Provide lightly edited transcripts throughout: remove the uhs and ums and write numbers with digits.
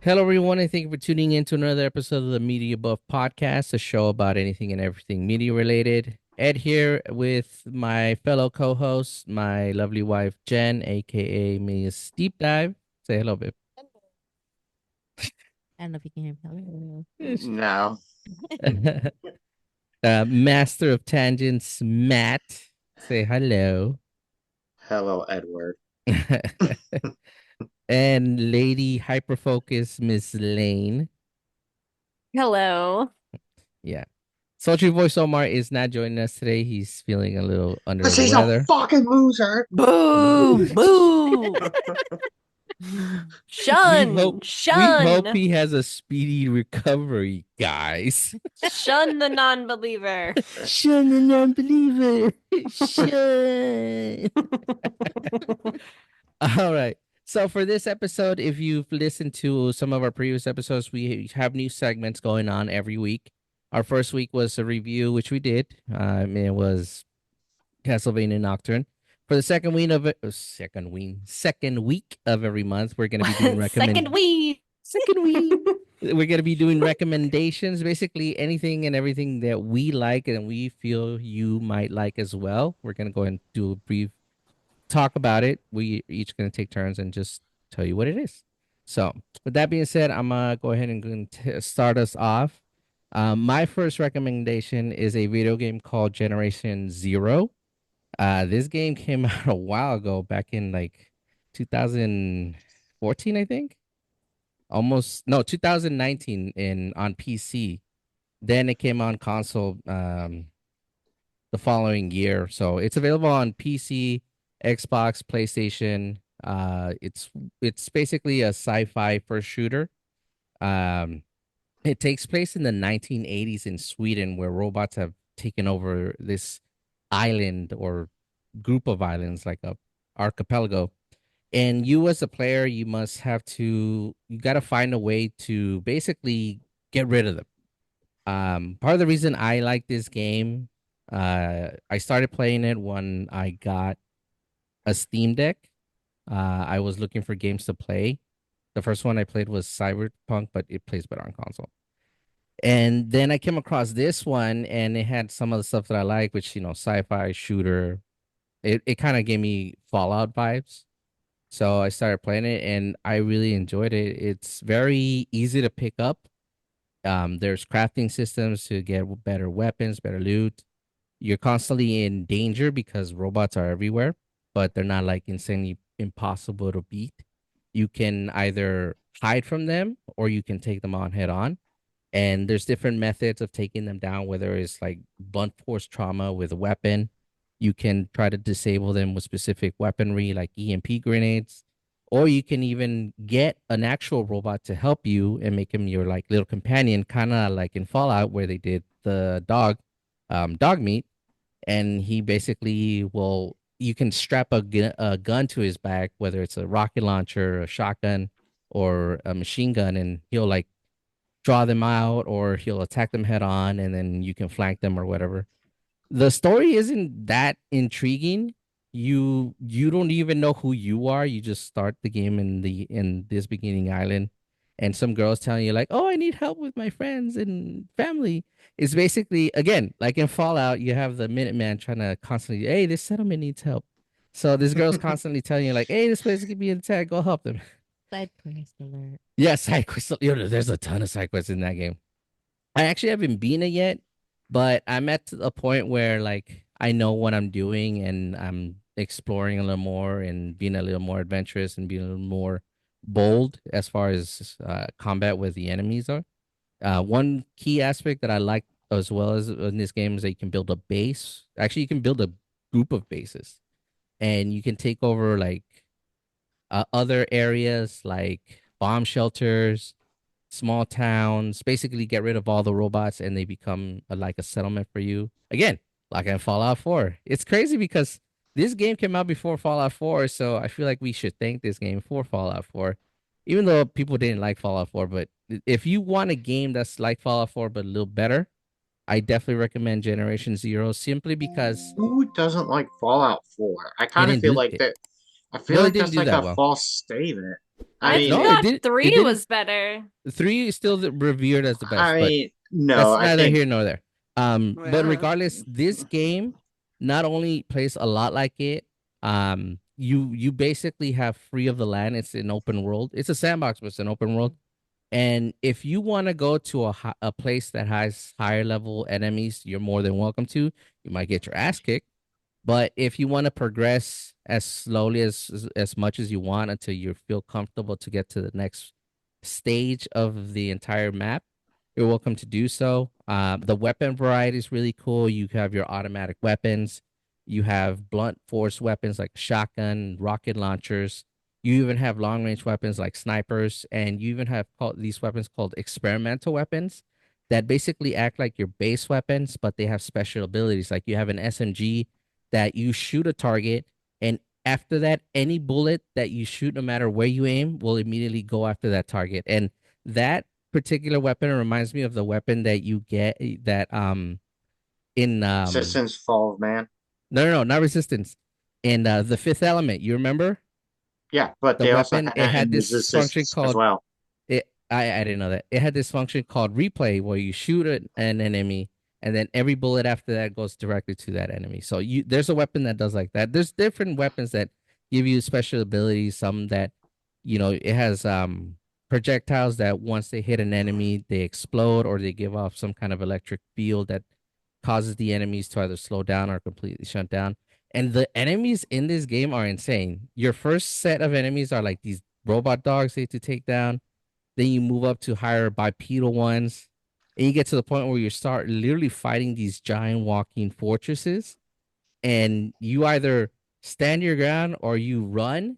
Hello, everyone, and thank you for tuning in to another episode of the Media Buff Podcast, a show about anything and everything media related. Ed here with my fellow co host, my lovely wife, Jen, aka Miss Deep Dive. Say hello, babe. I don't know if you can hear me. No. Master of Tangents, Matt. Say hello. Hello, Edward. And Lady Hyperfocus, Miss Lane. Hello. Yeah. Sultry Voice Omar is not joining us today. He's feeling a little under Cause the he's a weather. fucking loser. Boo! Boo! We hope Shun! we hope Shun! he has a speedy recovery, guys. Shun the non-believer. Shun the non-believer. Shun. All right. So for this episode, if you've listened to some of our previous episodes, we have new segments going on every week. Our first week was a review, which we did. It was Castlevania Nocturne. For the second week of every month, we're gonna be doing Second week. second week. We're gonna be doing recommendations, basically anything and everything that we like and we feel you might like as well. We're gonna go and do a brief talk about it. We each gonna take turns and just tell you what it is. So, with that being said, I'm gonna go ahead and start us off. My first recommendation is a video game called Generation Zero. This game came out a while ago, back in like 2014, I think. Almost no, 2019 in on PC. Then it came on console the following year. So it's available on PC, Xbox, PlayStation. It's basically a sci-fi first shooter. Um, it takes place in the 1980s in Sweden, where robots have taken over this island or group of islands, like a archipelago. And you as a player, you got to find a way to basically get rid of them. Part of the reason I like this game, I started playing it when I got a Steam Deck. I was looking for games to play. The first one I played was Cyberpunk, but it plays better on console. And then I came across this one, and it had some of the stuff that I like, which sci-fi shooter. It kind of gave me Fallout vibes. So I started playing it, and I really enjoyed it. It's very easy to pick up. There's crafting systems to get better weapons, better loot. You're constantly in danger because robots are everywhere, but they're not like insanely impossible to beat. You can either hide from them or you can take them on head on. And there's different methods of taking them down, whether it's like blunt force trauma with a weapon. You can try to disable them with specific weaponry like EMP grenades, or you can even get an actual robot to help you and make him your like little companion, kind of like in Fallout where they did the dog meat, and he basically will. You can strap a gun to his back, whether it's a rocket launcher, a shotgun, or a machine gun, and he'll like draw them out or he'll attack them head on, and then you can flank them or whatever. The story isn't that intriguing. You don't even know who you are. You just start the game in this beginning island, and some girls telling you like, "Oh, I need help with my friends and family." It's basically again like in Fallout, you have the Minuteman trying to constantly, "Hey, this settlement needs help." So this girl's constantly telling you like, "Hey, this place could be attacked. Go help them." Side quest alert. Yeah, side quests. There's a ton of side quests in that game. I actually haven't been it yet, but I'm at a point where like I know what I'm doing and I'm exploring a little more and being a little more adventurous and being a little more bold as far as combat with the enemies are. One key aspect that I like as well as in this game is that you can build a base. Actually, you can build a group of bases, and you can take over like other areas like bomb shelters, small towns, basically get rid of all the robots and they become like a settlement for you. Again, like in Fallout 4. It's crazy because this game came out before Fallout 4, so I feel like we should thank this game for Fallout 4. Even though people didn't like Fallout 4, but if you want a game that's like Fallout 4 but a little better, I definitely recommend Generation Zero simply because Who doesn't like Fallout 4? I it kind of didn't feel do like it that. I feel really like didn't that's do like that a well. false statement. I I mean, No, it thought did. It 3 didn't. was better. 3 is still revered as the best, I but mean, no, that's I neither think here nor there. But Yeah. regardless, this game not only plays a lot like it. You basically have free of the land. It's an open world. It's a sandbox, but it's an open world. And if you want to go to a place that has higher level enemies, you're more than welcome to. You might get your ass kicked, but if you want to progress as slowly as much as you want until you feel comfortable to get to the next stage of the entire map, you're welcome to do so. The weapon variety is really cool. You have your automatic weapons. You have blunt force weapons like shotgun, rocket launchers. You even have long range weapons like snipers, and you even have these weapons called experimental weapons that basically act like your base weapons, but they have special abilities. Like you have an SMG that you shoot a target, and after that, any bullet that you shoot, no matter where you aim, will immediately go after that target. And that particular weapon reminds me of the weapon that you get that in Resistance Fall of Man. no, not resistance. In the Fifth Element, you remember Yeah, but the they also weapon? had It that had in this function Resistance as called well. it. I didn't know that it had this function called replay, where you shoot an enemy, and then every bullet after that goes directly to that enemy. So there's a weapon that does like that. There's different weapons that give you special abilities. Some that it has projectiles that once they hit an enemy, they explode or they give off some kind of electric field that causes the enemies to either slow down or completely shut down. And the enemies in this game are insane. Your first set of enemies are like these robot dogs they have to take down. Then you move up to higher bipedal ones. And you get to the point where you start literally fighting these giant walking fortresses. And you either stand your ground or you run.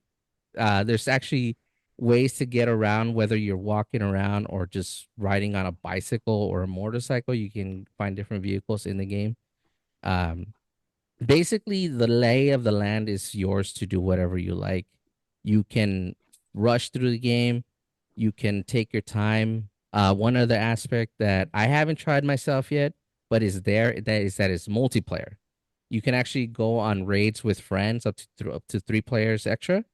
There's actually ways to get around, whether you're walking around or just riding on a bicycle or a motorcycle. You can find different vehicles in the game. Um, Basically, the lay of the land is yours to do whatever you like. You can rush through the game. You can take your time. One other aspect that I haven't tried myself yet, but is there, that is multiplayer. You can actually go on raids with friends up to 3 players extra,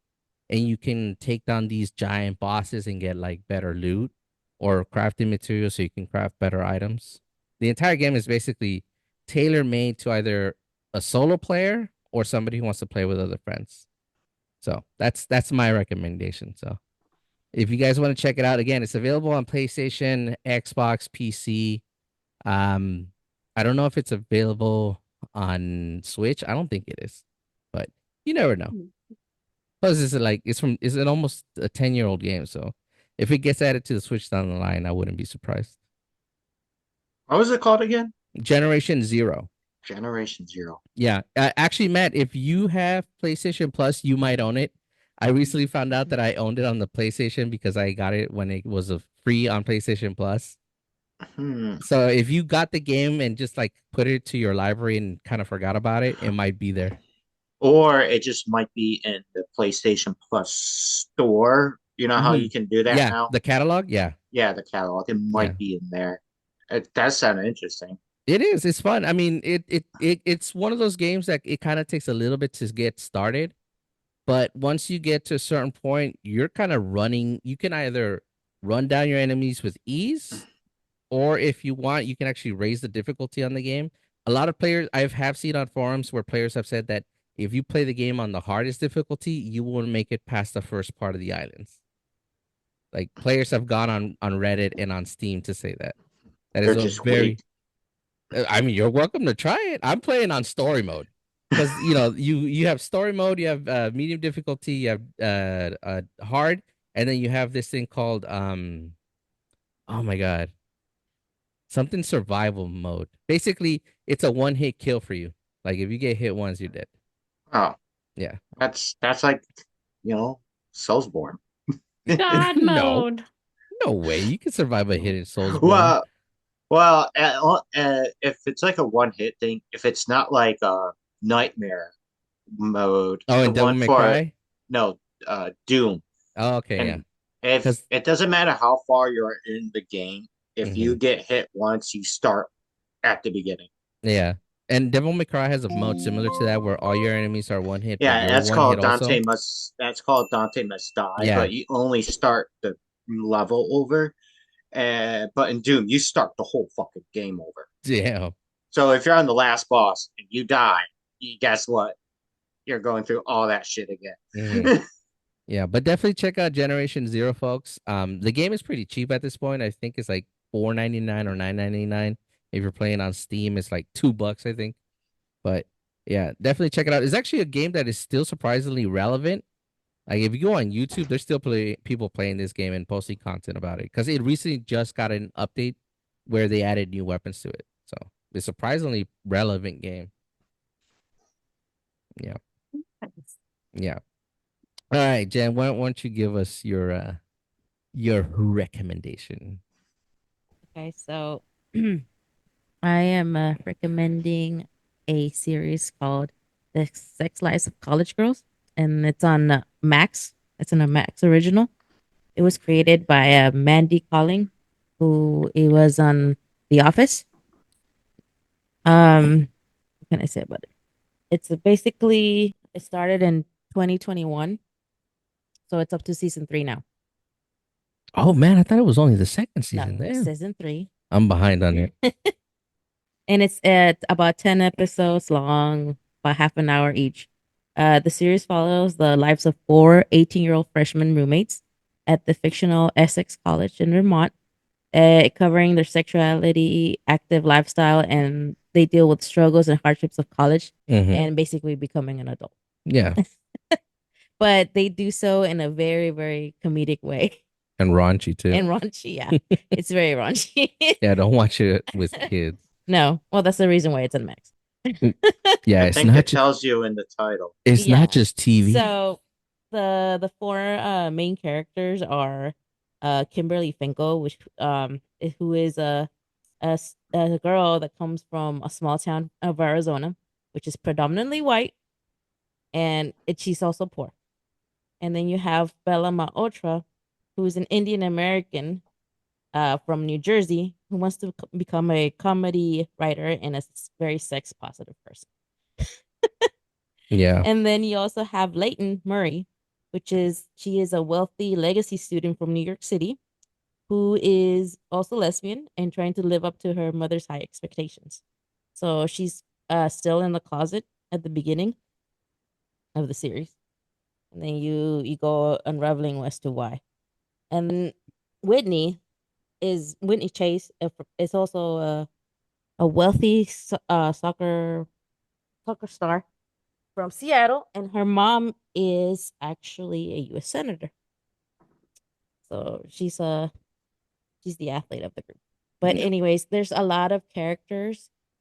and you can take down these giant bosses and get like better loot or crafting materials so you can craft better items. The entire game is basically tailor made to either a solo player or somebody who wants to play with other friends. So that's my recommendation. So if you guys want to check it out, again, it's available on PlayStation, Xbox, PC. Um, I don't know if it's available on Switch. I don't think it is, but you never know. Plus, it's an almost a 10-year-old game, so if it gets added to the Switch down the line, I wouldn't be surprised. What was it called again? Generation Zero. Generation Zero. Yeah, actually, Matt, if you have PlayStation Plus, you might own it. I recently found out that I owned it on the PlayStation because I got it when it was a free on PlayStation Plus. Hmm. So if you got the game and just like put it to your library and kind of forgot about it, it might be there. Or it just might be in the PlayStation Plus store. You know how Hmm. you can do that Yeah, now? the catalog. Yeah, Yeah, the catalog. It yeah. might be in there. That sounded interesting. It is. It's fun. I mean, it's one of those games that it kind of takes a little bit to get started, but once you get to a certain point, you're kind of running. You can either run down your enemies with ease, or if you want, you can actually raise the difficulty on the game. A lot of players have seen on forums where players have said that if you play the game on the hardest difficulty, you won't make it past the first part of the islands. Like players have gone on Reddit and on Steam to say that. That They're is a just weak. very I mean, you're welcome to try it. I'm playing on story mode because you have story mode, you have medium difficulty, you have hard, and then you have this thing called oh my god, something survival mode. Basically, it's a one hit kill for you. Like if you get hit once, you're dead. Oh, Yeah. that's like, you know, Soulsborne. God No, mode. no way. You can survive a hit in Soulsborne. Well, if it's like a one hit thing, if it's not like a nightmare mode, Oh, the and Devil one May for Cry. no Doom, Oh, okay, yeah. and if Because it doesn't matter how far you're in the game, if you hmm get hit once, you start at the beginning. yeah, And Devil May Cry has a mode similar to that where all your enemies are one hit, but Yeah, you're one hit also. That's called Dante Must Die, Yeah. but you only start the level over. But in Doom, you start the whole fucking game over. Yeah. So if you're on the last boss and you die, guess what? You're going through all that shit again. Mhm. Yeah, but definitely check out Generation Zero, folks. The game is pretty cheap at this point. I think it's like $4.99 or $9.99. If you're playing on Steam, it's like $2, I think. But yeah, definitely check it out. It's actually a game that is still surprisingly relevant. Like if you go on YouTube, there's still people playing this game and posting content about it because it recently just got an update where they added new weapons to it. So it's a surprisingly relevant game. Yeah, yeah. All right, Jen, why don't you give us your recommendation? Okay, so I am recommending a series called The Sex Lives of College Girls, and it's on Max. It's an a Max original. It was created by Mandy Colling, who it was on The Office. What can I say about it? It's basically it started in 2021, so it's up to season 3 now. Oh man, I thought it was only the second No, season. Damn. season 3. I'm behind on it. And it's at about 10 episodes long, about half an hour each. The series follows the lives of 4 18-year-old freshman roommates at the fictional Essex College in Vermont, covering their sexuality, active lifestyle, and they deal with struggles and hardships of college Mhm. and basically becoming an adult. Yeah, But they do so in a very, very comedic way. and raunchy too. And raunchy, yeah. It's very raunchy. Yeah, don't watch it with kids. No. Well, that's the reason why it's on Max. Yeah, I it's think not it just tells you in the title. it's Yeah. not just TV. So the four main characters are Kimberly Finkel, who is a girl that comes from a small town of Arizona, which is predominantly white, and she's also poor. And then you have Bella Malhotra, who is an Indian American from New Jersey who wants to become a comedy writer and a very sex positive person. Yeah. And then you also have Leighton Murray, she is a wealthy legacy student from New York City who is also lesbian and trying to live up to her mother's high expectations. So she's still in the closet at the beginning of the series. And then you go unraveling as to why. And then Whitney Whitney Chase is also a wealthy soccer star from Seattle, and her mom is actually a U.S. senator. So she's the athlete of the group. But anyways, there's a lot of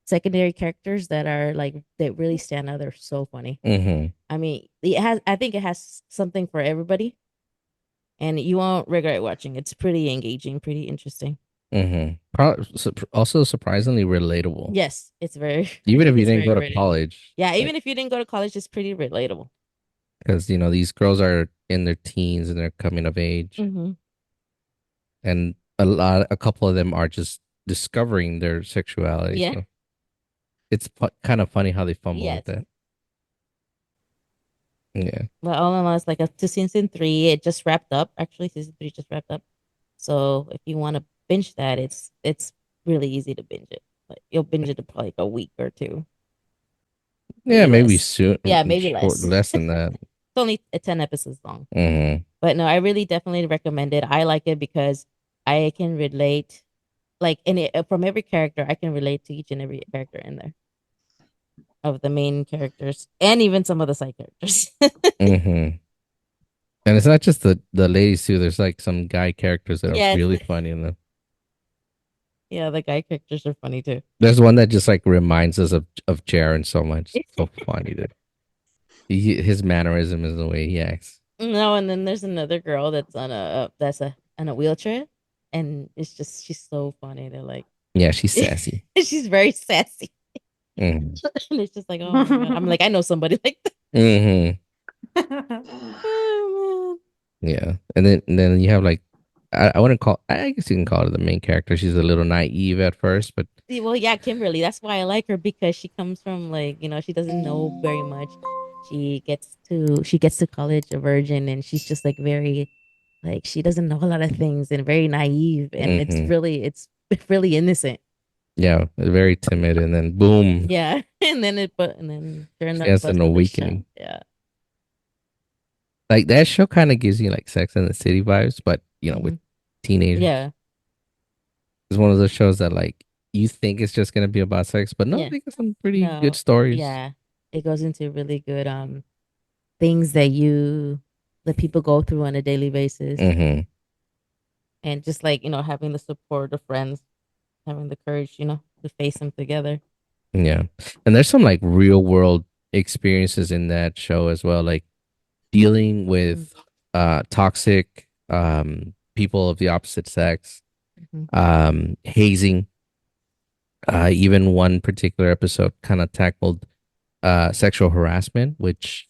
secondary characters that really stand out. They're so funny. Mm-hmm. I mean, I think it has something for everybody, and you won't regret watching. It's pretty engaging, pretty interesting. Mm-hmm. Also surprisingly relatable. Yes, it's very. Even if you it's didn't go very to relatable. college. Yeah, even if you didn't go to college, it's pretty relatable. Because these girls are in their teens and they're coming of age, Mm-hmm. and a couple of them are just discovering their sexuality. Yeah. So it's kind of funny how they fumble Yes. with that. Yeah. But all in all, it's like up to season 3. It just wrapped up. Actually, season 3 just wrapped up. So if you want to binge that, it's really easy to binge it. Like you'll binge it in probably like a week or 2. Yeah, maybe less. soon. Yeah, maybe less than that. It's only 10 episodes long. Mm-hmm. But no, I really definitely recommend it. I like it because I can relate, from every character, I can relate to each and every character in there of the main characters and even some of the side characters. Mm-hmm. And it's not just the ladies too. There's like some guy characters that Yes. are really funny in them. Yeah, the guy characters are funny too. There's one that just like reminds us of Jaren so much. It's so funny, dude. His mannerism is the way he acts. No, and then there's another girl that's on a wheelchair, and she's so funny. They're like, Yeah, she's sassy. she's very sassy, Mm-hmm. and it's just like, oh my god, I'm like, I know somebody like that. Mm-hmm. Oh, Yeah, and then you have like I wouldn't call. I guess you can call her the main character. She's a little naive at first, but Well, yeah, Kimberly. That's why I like her because she comes from like, she doesn't know very much. She gets to college a virgin and she's just like very like she doesn't know a lot of things and very naive and it's Mhm. really it's really innocent. Yeah, very timid, and then boom, Yeah. And then during she the has rest an of the show. awakening. Yeah. Like that show kind of gives you like Sex and the City vibes, but with Hmm. teenagers. Yeah. It's one of those shows that like you think it's just gonna be about sex, but no, Yeah. they got some pretty good No. stories. Yeah. It goes into really good things that people go through on a daily basis. Hmm. And just like, having the support of friends, having the courage, to face them together. Yeah, and there's some like real world experiences in that show as well, like dealing with toxic people of the opposite sex, Mm-hmm. hazing. Even one particular episode kind of tackled sexual harassment, which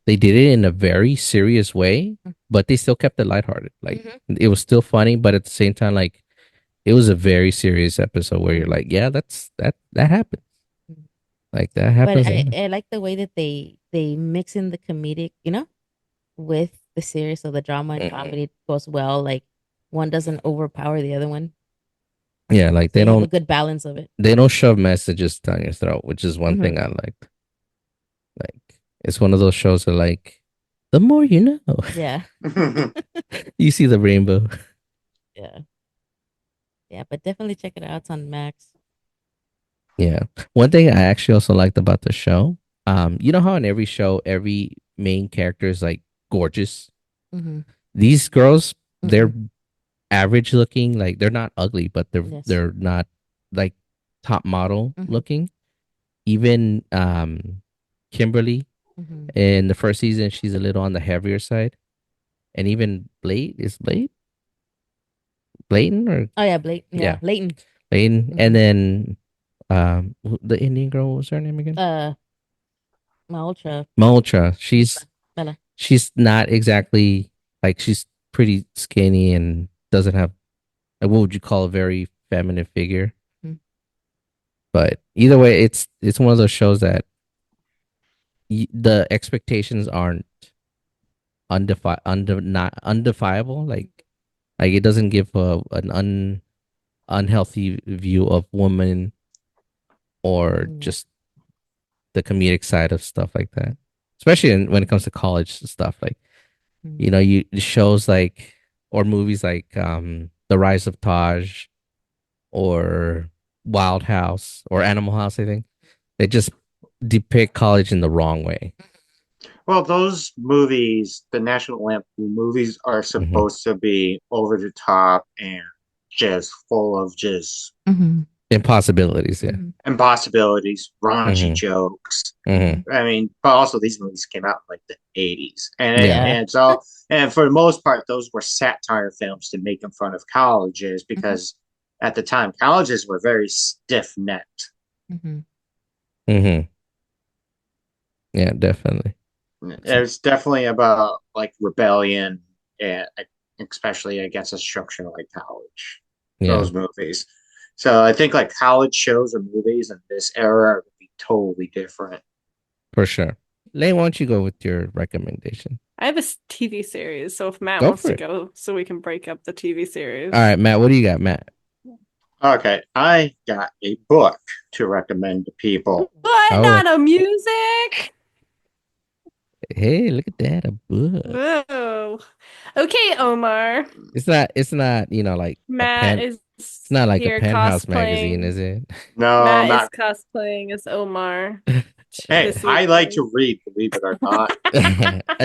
they did it in a very serious way, but they still kept it lighthearted. Like Mm-hmm. it was still funny, but at the same time, like it was a very serious episode where you're like, yeah, that happens. Like that But happens. I like the way that they mix in the comedic, with the serious, so the drama and Mhm. comedy goes well. Like one doesn't overpower the other one. Yeah, like So you have a good balance of it. they don't shove messages down your throat, which is one Hmm. thing I liked. Like it's one of those shows that like the more you know. Yeah. You see the rainbow. Yeah. Yeah. But definitely check it out. It's on Max. Yeah. One thing I actually also liked about the show, you know how in every show every main character is like gorgeous. Mm-hmm. These girls, they're Mm-mm. average looking, like they're not ugly, but they're Yes. they're not like top model Mm-hmm. looking. Even Kimberly Mm-hmm. in the first season, she's a little on the heavier side. And even Blayton or Oh yeah, Blake. yeah, Yeah, Leighton. Blayton. And Mm-hmm. then the Indian girl, what was her name again? Uh, Malcha. Maltra. She's Bella. she's not exactly like she's pretty skinny and doesn't have like what would you call a very feminine figure. Mm-hmm. But either way, it's one of those shows that the expectations aren't not undefiable. Like it doesn't give an unhealthy view of women or Yeah. just the comedic side of stuff like that. Especially when it comes to college stuff, like Mm-hmm. you shows like or movies like The Rise of Taj or Wild House or Animal House. I think they just depict college in the wrong way. Well, those movies, the National Lampoon movies, are Hmm. supposed to be over the top and just full of just Mm-hmm. Impossibilities, yeah. Mm-hmm. impossibilities, raunchy Hmm. jokes. Hmm. I mean, but also these movies came out in like the 80s. Yeah, Yeah. And for the most part, those were satire films to make fun of colleges because at the time, colleges were very stiff necked. Mm-hmm. hmm yeah, definitely. So, It's definitely about like rebellion and especially against a structure like college. yeah, Those movies. So I think like college shows or movies in this era would be totally different. for sure. Lane, why don't you go with your recommendation? I have a TV series, so if Matt Go wants for to it. go, so we can break up the TV series. All right, Matt, what do you got, Matt? Okay, I got a book to recommend to people. But Oh. not a music. Hey, look at that, a book. Whoa. Okay, Omar. It's not, like Matt is it's not like a here Penthouse cosplaying. magazine, is it? No, Matt not. is cosplaying as Omar. Hey, this I like evening. to read, believe it or not.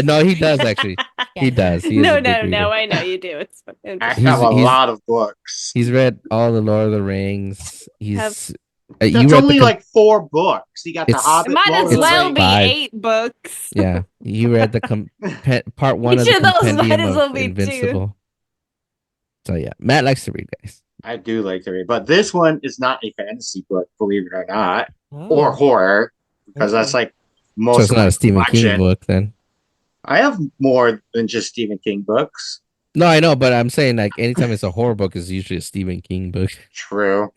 No, he does actually. He does. He is No, a big no, no. reader. I know you do. It's fine. I He's- have a he's- lot of books. He's read all the Lord of the Rings. He's you That's read only the like 4 books. You got The It's- It Hobbit, might Lord as of the well Rings. be Five. 8 books. yeah. You read the part 1 Each of the of those might compendium as of well be 2. Invincible. So yeah, Matt likes to read, guys. I do like to read, but this one is not a fantasy book, believe it or not, Oh. or horror, because that's Ooh. like So most it's of not my a Stephen King collection. book then. I have more than just Stephen King books. No, I know, but I'm saying like anytime it's a horror book, it's usually a Stephen King book. True.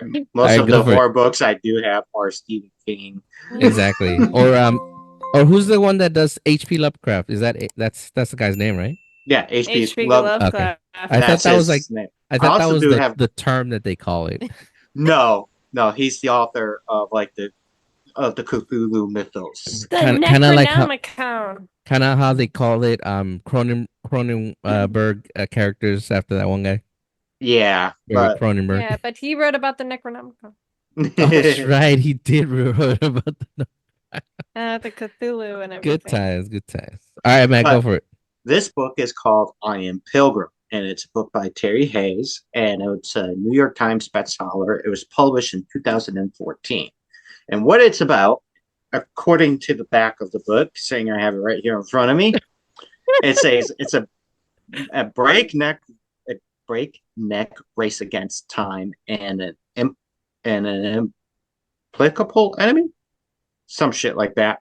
All Most right, of go the for it. horror books I do have are Stephen King. Exactly. Or who's the one that does H.P. Lovecraft? Is that that's the guy's name, right? Yeah, HP H.P. Love. Okay. Lovecraft. I thought That's that was like his name. I I thought that also was do the have the term that they call it. no, no. He's the author of like the Cthulhu mythos. The Kind of like how Necronomicon. kind of how they call it Cronenberg characters after that one guy, Yeah, Barry but Cronenberg. Yeah, but he wrote about the Necronomicon. Oh, that's right. He did wrote about The Cthulhu and good everything. times, good times. All right, Matt, go but for it. this book is called I Am Pilgrim, and it's a book by Terry Hayes, and it's a New York Times bestseller. It was published in 2014. And what it's about, according to the back of the book, saying I have it right here in front of me, it says it's a breakneck a breakneck race against time and an implicable enemy, some shit like that.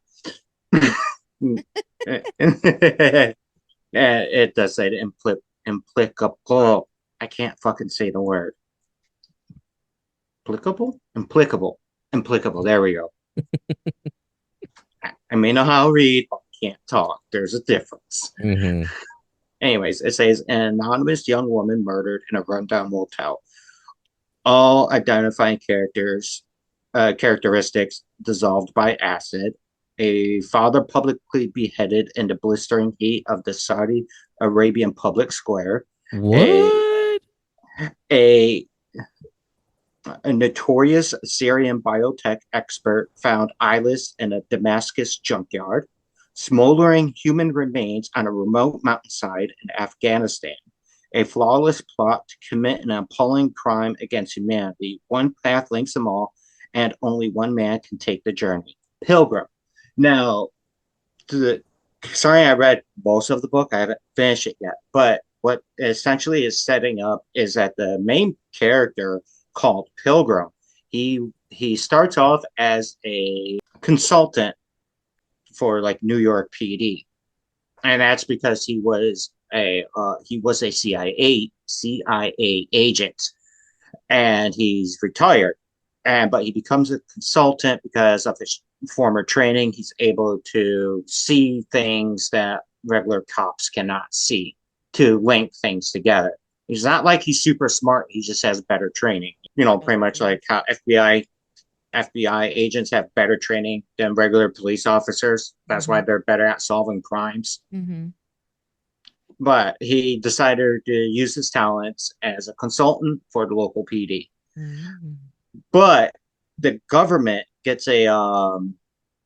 It does say implicable. I can't fucking say the word. Implicable. There we go. I may know how to read, but I can't talk. There's a difference. Hmm. Anyways, it says an anonymous young woman murdered in a rundown motel. All identifying characteristics dissolved by acid. A father publicly beheaded in the blistering heat of the Saudi Arabian public square. What? A notorious Syrian biotech expert found eyeless in a Damascus junkyard. Smoldering human remains on a remote mountainside in Afghanistan. A flawless plot to commit an appalling crime against humanity. One path links them all, and only one man can take the journey. Pilgrim. Now, sorry, I read most of the book. I haven't finished it yet. But what essentially is setting up is that the main character called Pilgrim, he starts off as a consultant for like New York PD, and that's because he was a CIA agent, and he's retired, and but he becomes a consultant because of his former training. He's able to see things that regular cops cannot see, to link things together. He's not like he's super smart. He just has better training. Pretty much like how FBI agents have better training than regular police officers. That's why they're better at solving crimes. Mm-hmm. But he decided to use his talents as a consultant for the local PD. Mm-hmm. But the government gets a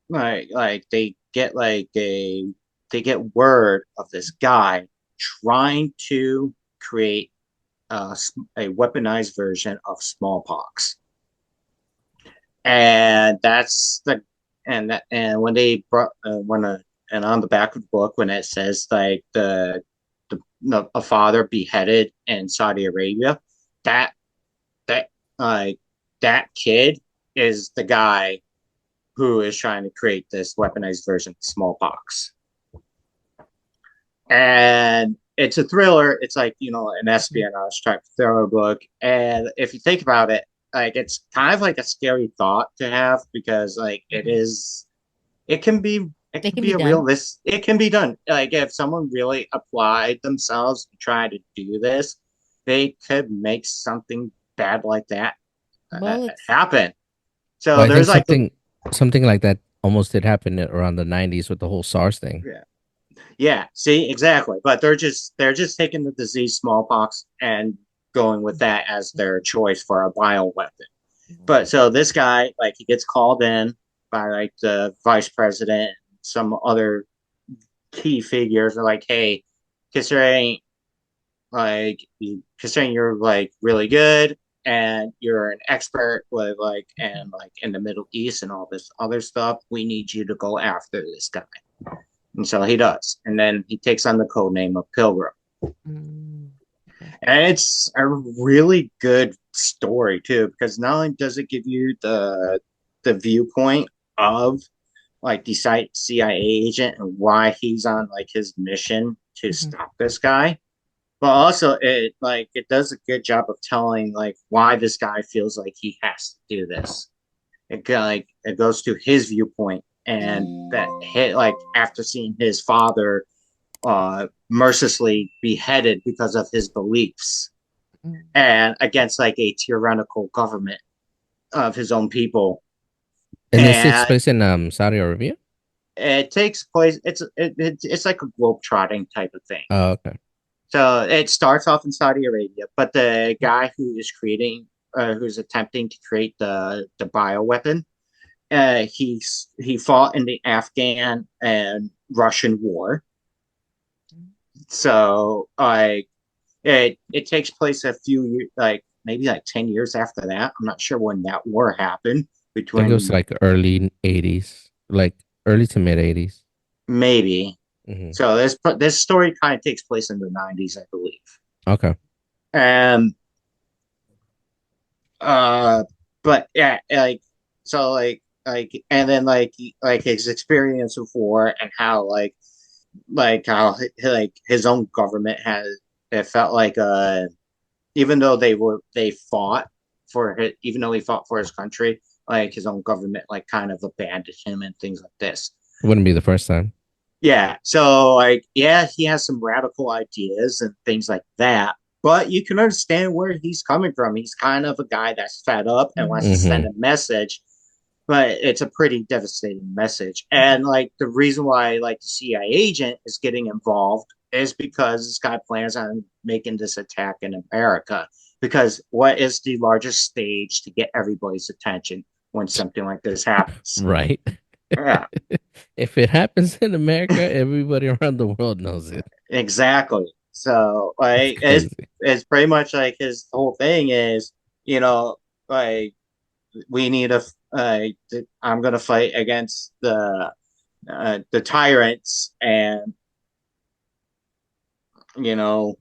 like they get word of this guy trying to create a weaponized version of smallpox, and that's the and when they brought and on the back of the book when it says like a father beheaded in Saudi Arabia, that that like that kid is the guy who is trying to create this weaponized version of smallpox. And it's a thriller. It's like, an espionage type thriller book. And if you think about it, like it's kind of like a scary thought to have because like it can be a done. realist. It can be done. Like if someone really applied themselves to try to do this, they could make something bad like that Well, happen. So Well, I think there's like something like that almost did happen around the 90s with the whole SARS thing. yeah, see, exactly. But they're just taking the disease smallpox and going with that as their choice for a bioweapon. But so this guy, like, he gets called in by like the vice president, some other key figures are like, hey, considering considering you're like really good and you're an expert with like in the Middle East and all this other stuff, we need you to go after this guy. And so he does. And then he takes on the code name of Pilgrim. Mm-hmm. And it's a really good story too, because not only does it give you the viewpoint of like the CIA agent and why he's on like his mission to stop this guy, but also it does a good job of telling like why this guy feels like he has to do this. It goes to his viewpoint, and that hit like after seeing his father mercilessly beheaded because of his beliefs Mm. and against like a tyrannical government of his own people. And this takes And place in Saudi Arabia. it takes place. It's like a globe-trotting type of thing. Oh, okay. So it starts off in Saudi Arabia, but the guy who is creating, who's attempting to create the bioweapon, he fought in the Afghan and Russian war. So like it takes place a few years, like maybe like 10 years after that. I'm not sure when that war happened I think it was between like early 80s, like early to mid 80s. maybe. Hmm. So this story kind of takes place in the 90s, I believe. Okay. And uh, but yeah, like so and then like his experience of war and how how like his own government has it felt like even though they fought for it, even though he fought for his country, like his own government like kind of abandoned him and things like this. It wouldn't be the first time. Yeah, so like yeah, he has some radical ideas and things like that, but you can understand where he's coming from. He's kind of a guy that's fed up and wants to send Hmm. a message, but it's a pretty devastating message. And like the reason why like the CIA agent is getting involved is because this guy plans on making this attack in America. Because what is the largest stage to get everybody's attention when something like this happens? Right. Yeah, If it happens in America, everybody around the world knows it. exactly. So It's like crazy. it's pretty much like his whole thing is, you know, like we need a I'm gonna fight against the tyrants, and you know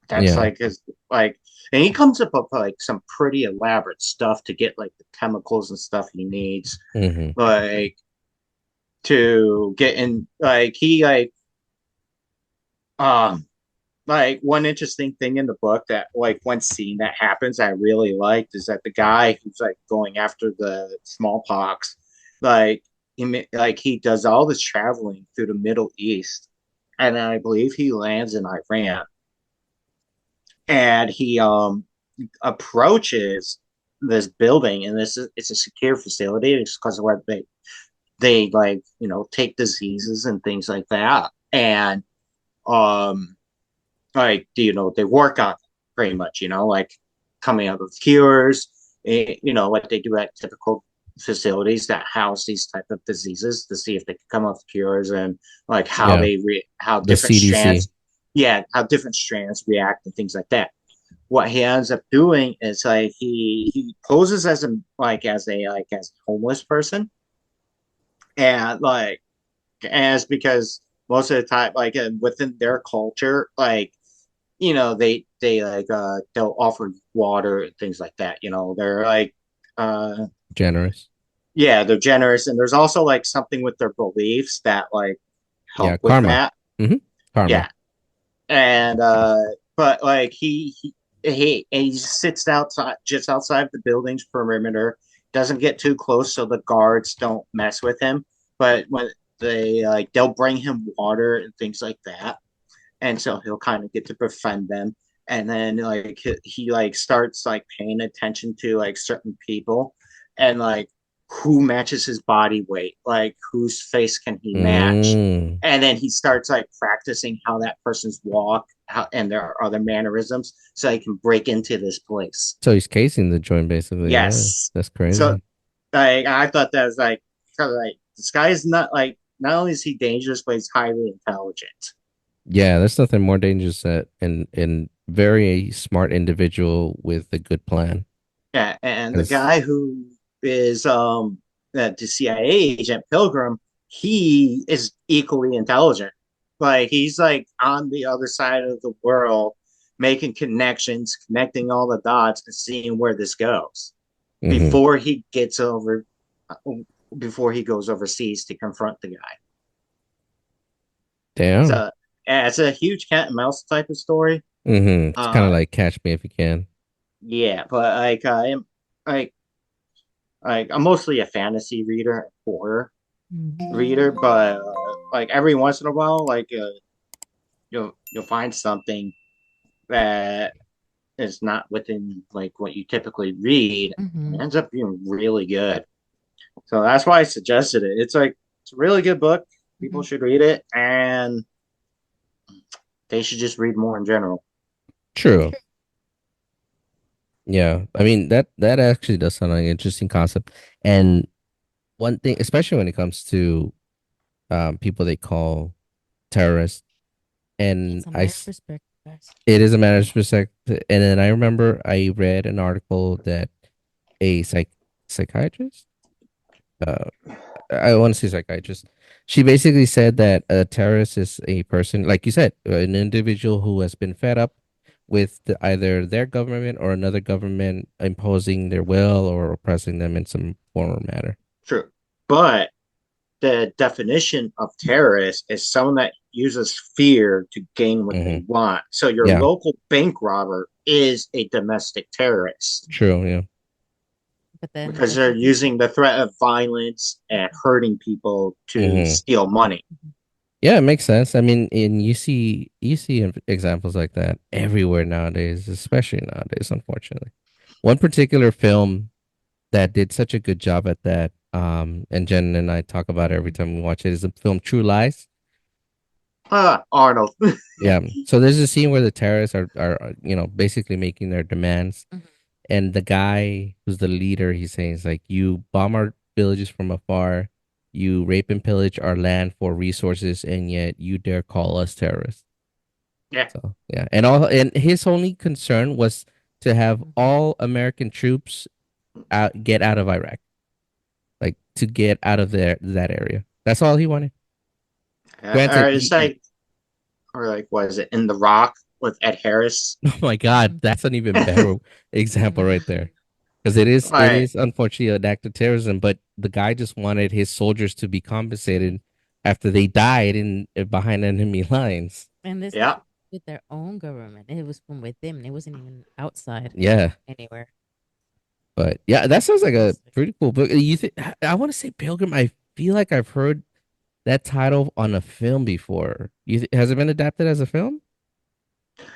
that's Yeah. like his like, and he comes up with like some pretty elaborate stuff to get like the chemicals and stuff he needs, Hmm. like to get in. Like he um like one interesting thing in the book that like one scene that happens I really liked is that the guy who's like going after the smallpox, like like he does all this traveling through the Middle East, and then I believe he lands in Iran, and he approaches this building, and it's a secure facility. It's because of what they like take diseases and things like that, and um like they work on it pretty much, like coming up with cures, what they do at typical facilities that house these type of diseases to see if they can come up with cures, and like Yeah. how The different CDC. strands, yeah, how different strands react and things like that. What he ends up doing is like he poses as a homeless person, and like as because most of the time within their culture, like they like they'll offer water and things like that. They're like uh Generous. yeah, they're generous, and there's also like something with their beliefs that like Yeah. help with Karma. that. Hmm. Yeah. Karma. And but like he sits outside, just outside the building's perimeter, doesn't get too close so the guards don't mess with him. But when they'll bring him water and things like that, and so he'll kind of get to befriend them. And then like he like starts like paying attention to like certain people, and like who matches his body weight, like whose face can he match. Mm. And then he starts like practicing how that person's walk, and there are other mannerisms, so he can break into this place. So he's casing the joint basically. Yeah. Yes. That's So crazy. like I thought that was like, 'cause, like this guy is not only is he dangerous, but he's highly intelligent. Yeah, there's nothing more dangerous that and very smart individual with a good plan. Yeah, and the 'Cause guy who is the CIA agent Pilgrim, he is equally intelligent. Like he's like on the other side of the world, making connections, connecting all the dots, and seeing where this goes mhm. before he gets over, before he goes overseas to confront the guy. Damn. So yeah, it's a huge cat and mouse type of story. It's kind of Uh, like Catch Me If You Can. yeah, but like I'm mostly a fantasy reader, horror reader, but like every once in a while, you'll find something that is not within like what you typically read, and Mm-hmm. ends up being really good. So that's why I suggested it. It's a really good book. People Mm-hmm. should read it, and they should just read more in general. True. Yeah. I mean that actually does sound like an interesting concept. And one thing, especially when it comes to people they call terrorists, and It's a matter of perspective, guys. it is a matter of perspective. And then I remember I read an article that a psychiatrist, uh, I want to say psychiatrist. She basically said that a terrorist is a person, like you said, an individual who has been fed up with either their government or another government imposing their will or oppressing them in some form or manner. True. But the definition of terrorist is someone that uses fear to gain what they Hmm. want. So your Yeah, local bank robber is a domestic terrorist true. Yeah. But then because that's they're what they say. using the threat of violence and hurting people to Hmm. steal money. Yeah, it makes sense. I mean, and you see examples like that everywhere nowadays, especially nowadays, unfortunately. One particular film that did such a good job at that, and Jen and I talk about it every time we watch it, is the film True Lies. Arnold. Yeah. So there's a scene where the terrorists are basically making their demands, Mhm. and the guy who's the leader, he's saying, it's like, you bomb our villages from afar, you rape and pillage our land for resources, and yet you dare call us terrorists. Yeah. So yeah, and his only concern was to have all American troops get out of Iraq, like to get out of that area. That's all he wanted. Or Granted, it's like, or like, what is it, In the Rock with Ed Harris? oh my God, that's an even better example right there. Because it Like, is unfortunately an act of terrorism, but the guy just wanted his soldiers to be compensated after they died in behind enemy lines. And this is yeah. with their own government. It was from within. It wasn't even outside Yeah, anywhere. but yeah, that sounds like a It's like, pretty cool book. You think I want to say Pilgrim? I feel like I've heard that title on a film before. Has it been adapted as a film?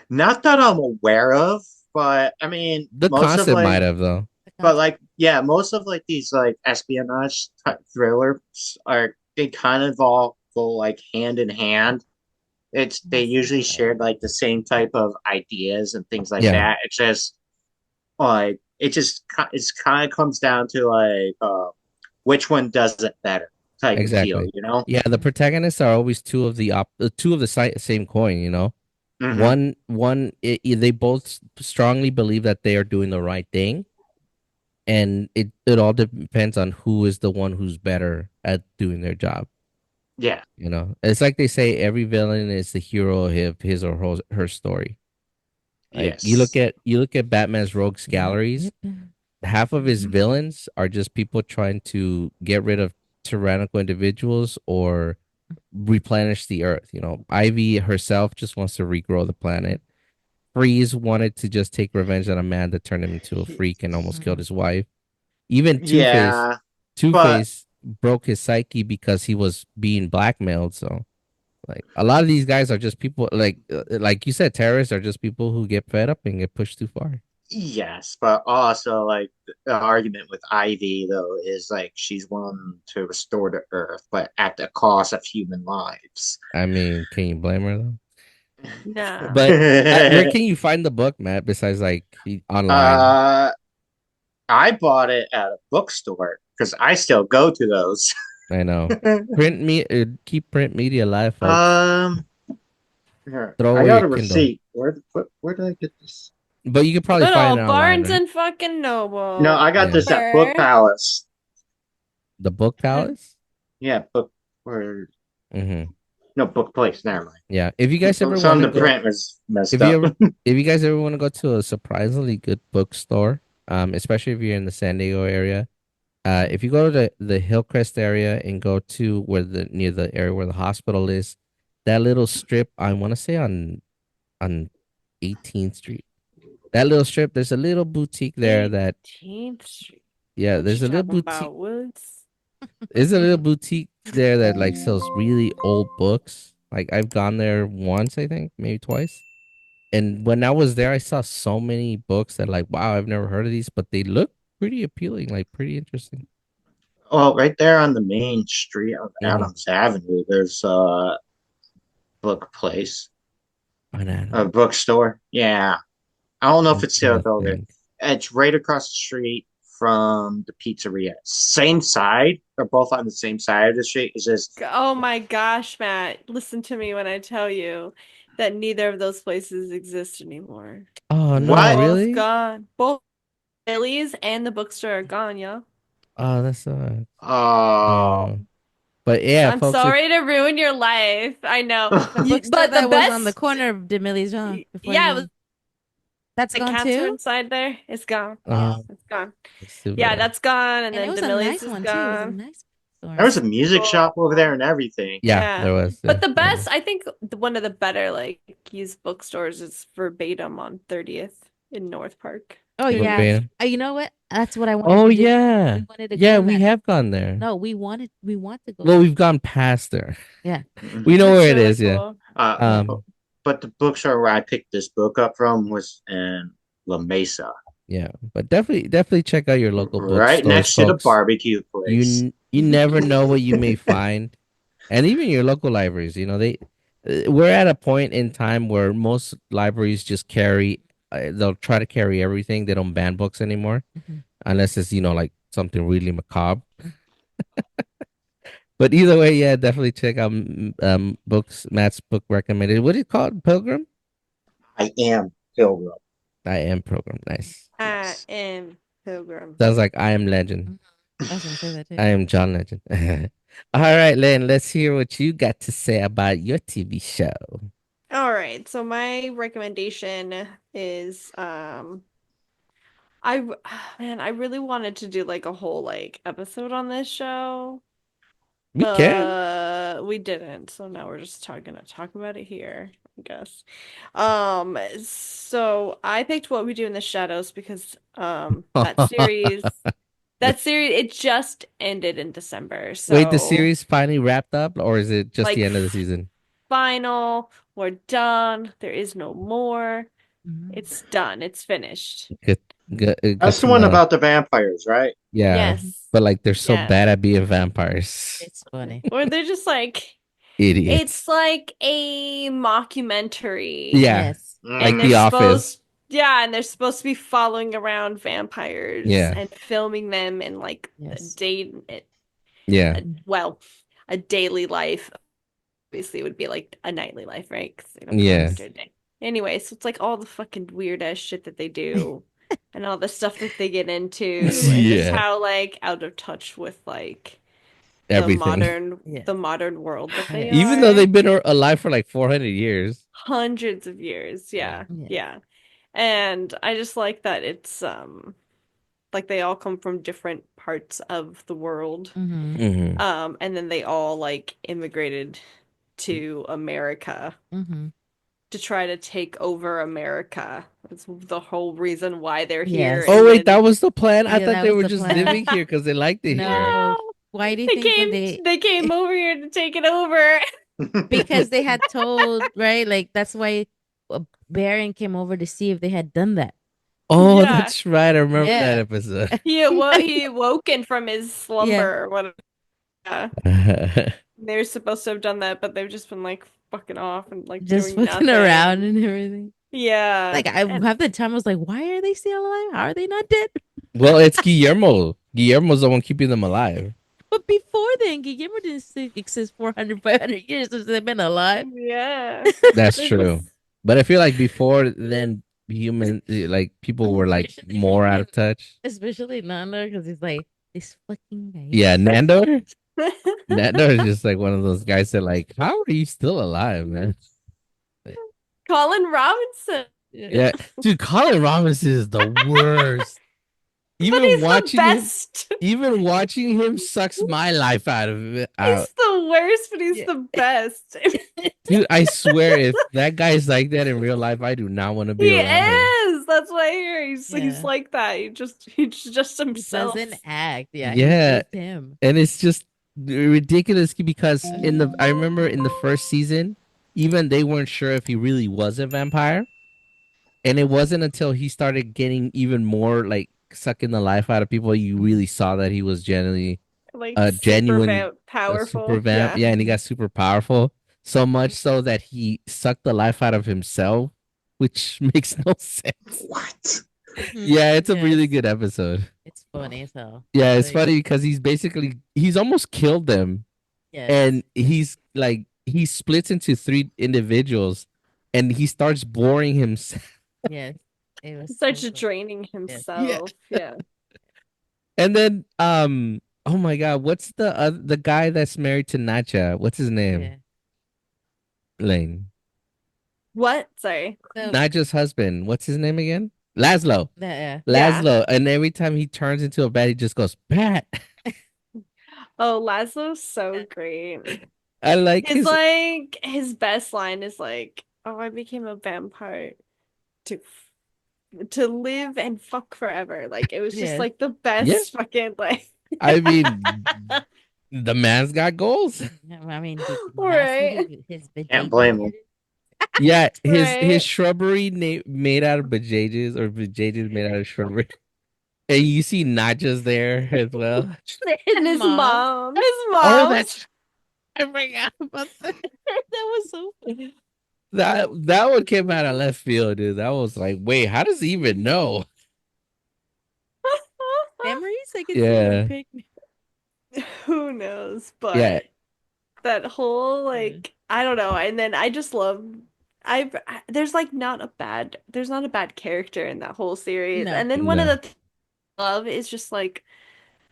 Not that I'm aware of, but I mean, The concept might have though. the but concept. like, yeah, most of like these like espionage type thrillers are they kind of all go like hand in hand. They Yes, usually right. share like the same type of ideas and things like Yeah, that. It's just like it's kind of comes down to like which one does it better type of deal, exactly. you know? Yeah, the protagonists are always two of the same coin. Hmm. They both strongly believe that they are doing the right thing, and it all depends on who is the one who's better at doing their job. Yeah. It's like they say every villain is the hero of his or her story. Like Yes. you look at Batman's rogues Yep. galleries, half of his villains are just people trying to get rid of tyrannical individuals or replenish the earth. Ivy herself just wants to regrow the planet. Freeze wanted to just take revenge on a man that turned him into a freak and almost killed his wife. Even Yeah. Two But Face broke his psyche because he was being blackmailed. So, like, a lot of these guys are just people like you said, terrorists are just people who get fed up and get pushed too far. yes, but also like the argument with Ivy though is like she's willing to restore the Earth, but at the cost of human lives. I mean, can you blame her though? Nah. But where can you find the book, Matt? Besides like online? uh, I bought it at a bookstore because I still go to those. I know. Keep print media alive, folks. um, Here, Throw I away your got a Kindle. receipt. Where did I get this? But you could probably Good find it old online, Barnes right? and fucking No, Noble. I got Yeah. this at Book Palace. The Book Palace? Yeah, book where Mm-hmm. no Book Place. Never Yeah. If you guys ever mind. want Some to of the go, print was messed if you up. ever, if you guys ever want to go to a surprisingly good bookstore, especially if you're in the San Diego area, if you go to the Hillcrest area and go to near the area where the hospital is, that little strip, I want to say on 18th Street. That little strip, there's a little boutique there that 18th Street. yeah, What there's you a little talking boutique. about, Woods? There's a little boutique there that like sells really old books. Like I've gone there once, I think, maybe twice. And when I was there, I saw so many books that like, wow, I've never heard of these, but they look pretty appealing, like pretty interesting. Well, right there on the main street of Mhm. Adams Avenue, there's a book place, Banana. a bookstore. Yeah. I don't know if it's still Trying to there. think. It's right across the street from the pizzeria. Same side. They're both on the same side of the street. It's just Oh my gosh, Matt. Listen to me when I tell you that neither of those places exist anymore. Oh no, What? Both really? gone. Both Billy's and the bookstore are gone, yo. Oh, that's oh. but yeah, I'm folks. sorry to ruin your life. I know. The You- bookstore but that the was on the best corner of Demilly's, huh? Before yeah, you- it was that's the gone cats are too. inside there. It's gone. Uh, It's gone. it's too Yeah, bad. that's gone, and And it then was a Demilly's nice is one too. It was a gone. nice store. There was a music Cool. shop over there and everything. Yeah, Yeah. there was. But the there best, was. I think, one of the better like used bookstores is Verbatim on 30th in North Park. Oh yeah. Verbatim. You know what? That's what I wanted Oh to do. yeah, We wanted to yeah, go we that- have gone there. No, we want to go. Well, we've gone past there. Mhm. We know It's where it really is. Yeah. cool. But the bookstore where I picked this book up from was in La Mesa, Yeah, but definitely check out your local right bookstores, next to the folks. barbecue place. You never know what you may find, and even your local libraries. You know we're at a point in time where most libraries just carry. They'll try to carry everything. They don't ban books anymore, Mhm. unless it's like something really macabre. But either way, yeah, definitely check out books. Matt's book recommended. What is it called? Pilgrim. I am Pilgrim. I am Pilgrim. Nice. I am Pilgrim. Sounds like I am Legend. I was gonna say that too. I am John Legend. All right, Len, let's hear what you got to say about your TV show. All right, so my recommendation is I man, I really wanted to do like a whole like episode on this show, We can. but we didn't. So now we're just gonna talk about it here, I guess. So I picked What We Do in the Shadows because that series it just ended in December. Wait, the So series finally wrapped up, or is it just like the end of the season? final, we're done. There is no more. Mhm. It's done. It's finished. Good, That's the one about the vampires, right? yeah. Yes. But like they're so Yeah. bad at being vampires. It's funny. Or they're just like Idiots. it's like a mockumentary. Yeah. Yes. Like And The they're Office. supposed and they're supposed to be following around vampires Yeah. and filming them in like Yes. Yeah. a daily life. Obviously, it would be like a nightly life, right? 'Cause they don't Yeah. come during the day. Anyway, so it's like all the fucking weird ass shit that they do and all the stuff that they get into and just Yeah. how like out of touch with like Everything. Yeah. the modern world that they Even though are. they've been alive for like 400 years. Hundreds of years. Yeah. Yeah. Yeah. And I just like that it's like they all come from different parts of the world. Mm-hmm. Mhm. And then they all like immigrated to America Mm-hmm. to try to take over America. That's the whole reason why they're Yes. here. Oh And wait, then that was the plan. I Yeah, thought that they was were the just plan. living here because they liked it here. No. Why do you they think when came they came over here to take it over. because they had told, right? Like that's why Baron came over to see if they had done that. Oh, Yeah. that's right. I remember Yeah. that episode. He awoken from his slumber or whatever. Yeah. They're supposed to have done that, but they've just been like fucking off and like Just doing fucking nothing. around and everything. Yeah. Like I And- half the time I was like, why are they still alive? How are they not dead? Well, it's Guillermo. Guillermo's the one keeping them alive. But before then, Guillermo didn't exist 400, 500 years since they've been alive. Yeah. That's They true. just- But I feel like before then, like people were like more out of touch. Especially Nando, because he's like, this fucking guy. Yeah, Nando. Nando is just like one of those guys that like, how are you still alive, man? Colin Robinson. Yeah, dude, Colin Robinson is the worst. even he's the watching him, best. even watching him sucks my life out of it. He's the worst, but he's Yeah. the best. Dude, I swear, if that guy's like that in real life, I do not want to be He around him. is. That's why I hear he's Yeah. like that. He's just He himself. doesn't act. Yeah, Yeah. he's just him. And it's just ridiculous because I remember in the first season, even they weren't sure if he really was a vampire. And it wasn't until he started getting even more like sucking the life out of people, you really saw that he was genuinely Like a super genuine powerful. super vamp. Yeah, and he got super powerful. So much so that he sucked the life out of himself, which makes no sense. What? Yeah, it's a really Yes. good episode. It's funny as hell. Yeah, it's Like, funny because he's almost killed them. yes. And he's like he splits into three individuals and he starts boring himself. Yes. It was Starts so funny. draining himself. Yeah. And then oh my god, what's the guy that's married to Nacha? What's his name? Yeah. Lane. What? Sorry. So Nacha's husband. What's his name again? Laszlo. that, Yeah. Laszlo. And every time he turns into a bat, he just goes, Bat. Oh, Laszlo's so great. I like his His best line is like, "Oh, I became a vampire to live and fuck forever." Like it was just Yes. like the best fucking like. I mean the man's got goals. I mean, Right. his Can't blame him. Yeah, his Right. shrubbery made out of bajages or bajages made out of shrubbery. And you see Nacha's there as well. And his mom. Oh, that's I forgot about that. that was so funny. That one came out of left field, dude. That was like, wait, how does he even know? Memories, I can Yeah. see Who knows? But Yeah. that whole like I don't know, and then I just love there's like not a bad character in that whole series. No. And then one of No. the things I love is just like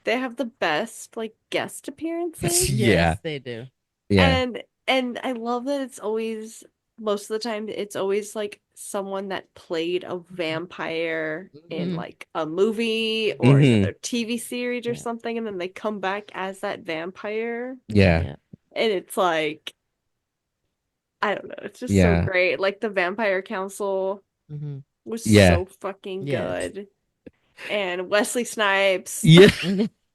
they have the best like guest appearances. Yes, Yeah. they do. Yeah. And I love that it's always most of the time it's always like someone that played a vampire in Mhm. like a movie or Mhm. another TV series or Yeah. something, and then they come back as that vampire. Yeah. And it's like I don't know, it's just Yeah. so great. Like the Vampire Council Hmm. was Yeah. so fucking Yes. good. And Wesley Snipes. Yeah.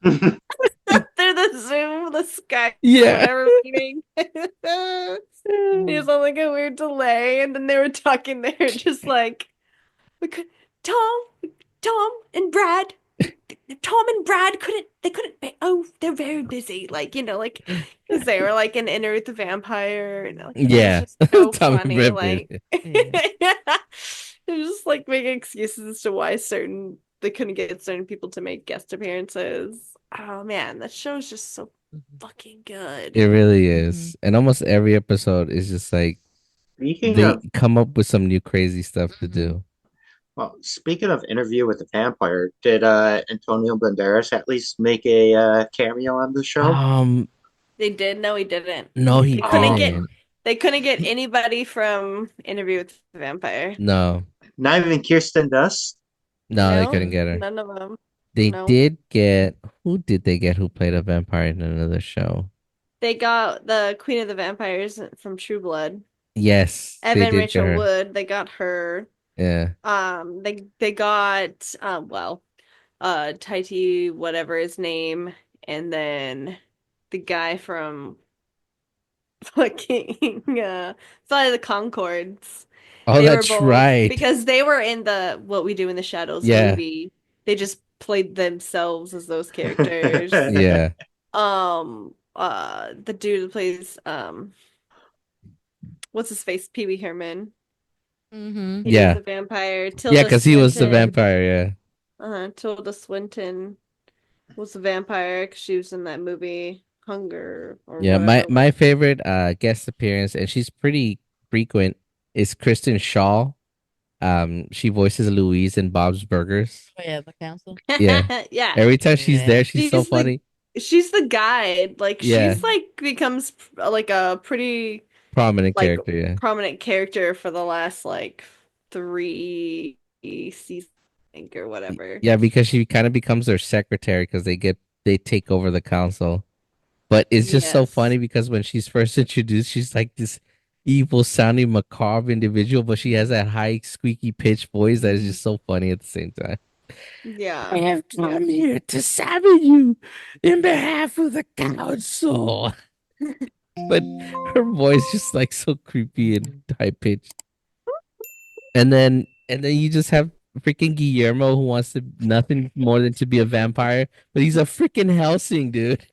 They're the Zoom, the Skype, Yeah. whatever meeting. He was on like a weird delay, and then they were talking. They were just like, we could, Tom and Brad. Tom and Brad oh, they're very busy. Like, like, because they were like in Enter the Vampire. And like, it Yeah. was just so Tom and funny. Brad Like, Yeah. they're just like making excuses as to why they couldn't get certain people to make guest appearances. Oh man, that show's just so fucking good. It really is. And almost every episode is just like Speaking they of come up with some new crazy stuff to Mhm. do. well, speaking of Interview with the Vampire, did Antonio Banderas at least make a cameo on the show? They did? No, he didn't. No, he They couldn't get didn't. they couldn't get anybody from Interview with the Vampire. No. Not even Kirsten Dunst. No, they No, couldn't get her. none of them. They No. did get who did they get who played a vampire in another show? They got the Queen of the Vampires from True Blood. Yes, they Evan did get Rachel her. Wood, they got her. Yeah. They got Taiti, whatever his name, and then the guy from fucking Flight of the Conchords. Oh, They were that's both right. because they were in the What We Do in the Shadows Yeah. movie. They just played themselves as those characters. Yeah. The dude who plays what's his face? Pee Wee Herman. Mm-hmm. He Yeah. was a vampire. Yeah, Tilda because he was the Swinton. vampire. Tilda Swinton was a vampire because she was in that movie Hunger or Yeah. whatever. My favorite guest appearance, and she's pretty frequent, is Kristen Shaw. She voices Louise in Bob's Burgers. Oh yeah, the council. Yeah. Yeah. Every time she's Yeah. there, she's so She's like- funny. She's the guide. Like Yeah. she's like becomes like a pretty Prominent like, character, yeah. prominent character for the last like 3 seasons. think, or whatever. Yeah, because she kind of becomes their secretary because they take over the council. But it's just so Yes. funny because when she's first introduced, she's like this evil sounding macabre individual, but she has that high squeaky pitch voice that is just so funny at the same time. Yeah. I have come here to summon you in behalf of the council. But her voice just like so creepy and high pitched. And then you just have freaking Guillermo who wants to nothing more than to be a vampire, but he's a freaking Helsing, dude.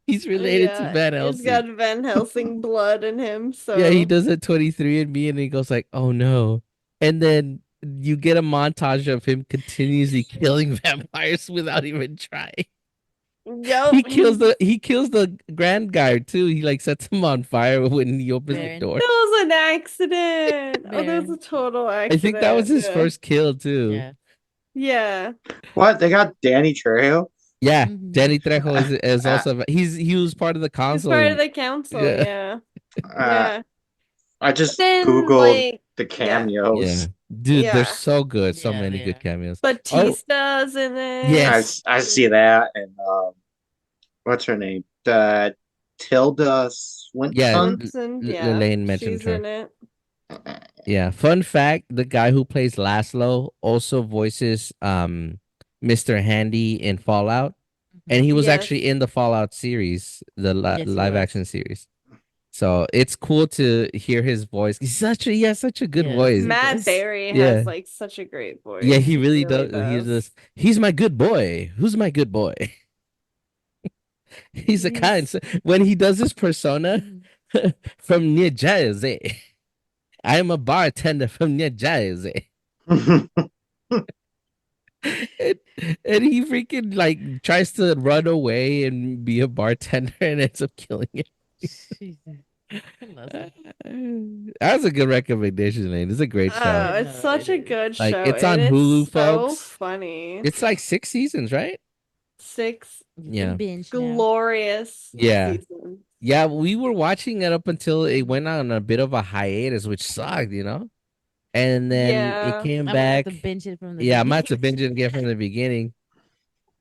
He's related to Van He's Helsing. got Van Helsing blood in him, so Yeah, he does a 23andMe and he goes like, "Oh no." And then you get a montage of him continuously killing vampires without even trying. Yup. He kills the grand guy too. He like sets him on fire when he opens the Baron. door. That was an accident. Oh, that was a Baron. total I accident. think that was his yeah. first kill too. Yeah. Yeah. What? They got Danny Trejo? Yeah, Mhm. Danny Trejo is also he was part of the He's council. part of the council. Yeah. Yeah. Uh, Yeah. I just Then, Googled like, the cameos. Yeah, dude, they're Yeah. so good. So Yeah, many they good are. cameos. Batista's in it. Yes. I see that, and what's her name? Tilda Swinton. Yeah, Swinton, yeah. Elaine mentioned She's her. in it. Yeah. Fun fact: the guy who plays Laszlo also voices Mr. Handy in Fallout, and he was Yes. actually in the Fallout series, the Yes, he live was. action series. So it's cool to hear his voice. He has such a good Yes. voice. Matt does. Berry Yeah. has like such a great voice. Yeah, he really does. He's my good boy. Who's my good boy? He's a kind. When he does his persona from New Jersey, I'm a bartender from New Jersey, and he freaking like tries to run away and be a bartender and ends up killing him. Jesus. I love it. That was a good recommendation, Lane. It's a great show. Oh, it's No, such it a is. good Like, show. it's on and Hulu, it's so folks. funny. It's like 6 seasons, right? 6 You can Yeah. binge now. glorious Yeah. seasons. Yeah, we were watching it up until it went on a bit of a hiatus, which sucked, And then Yeah. it came I'm gonna have back. to binge it from the Yeah, I'm about to beginning. binge it again from the beginning.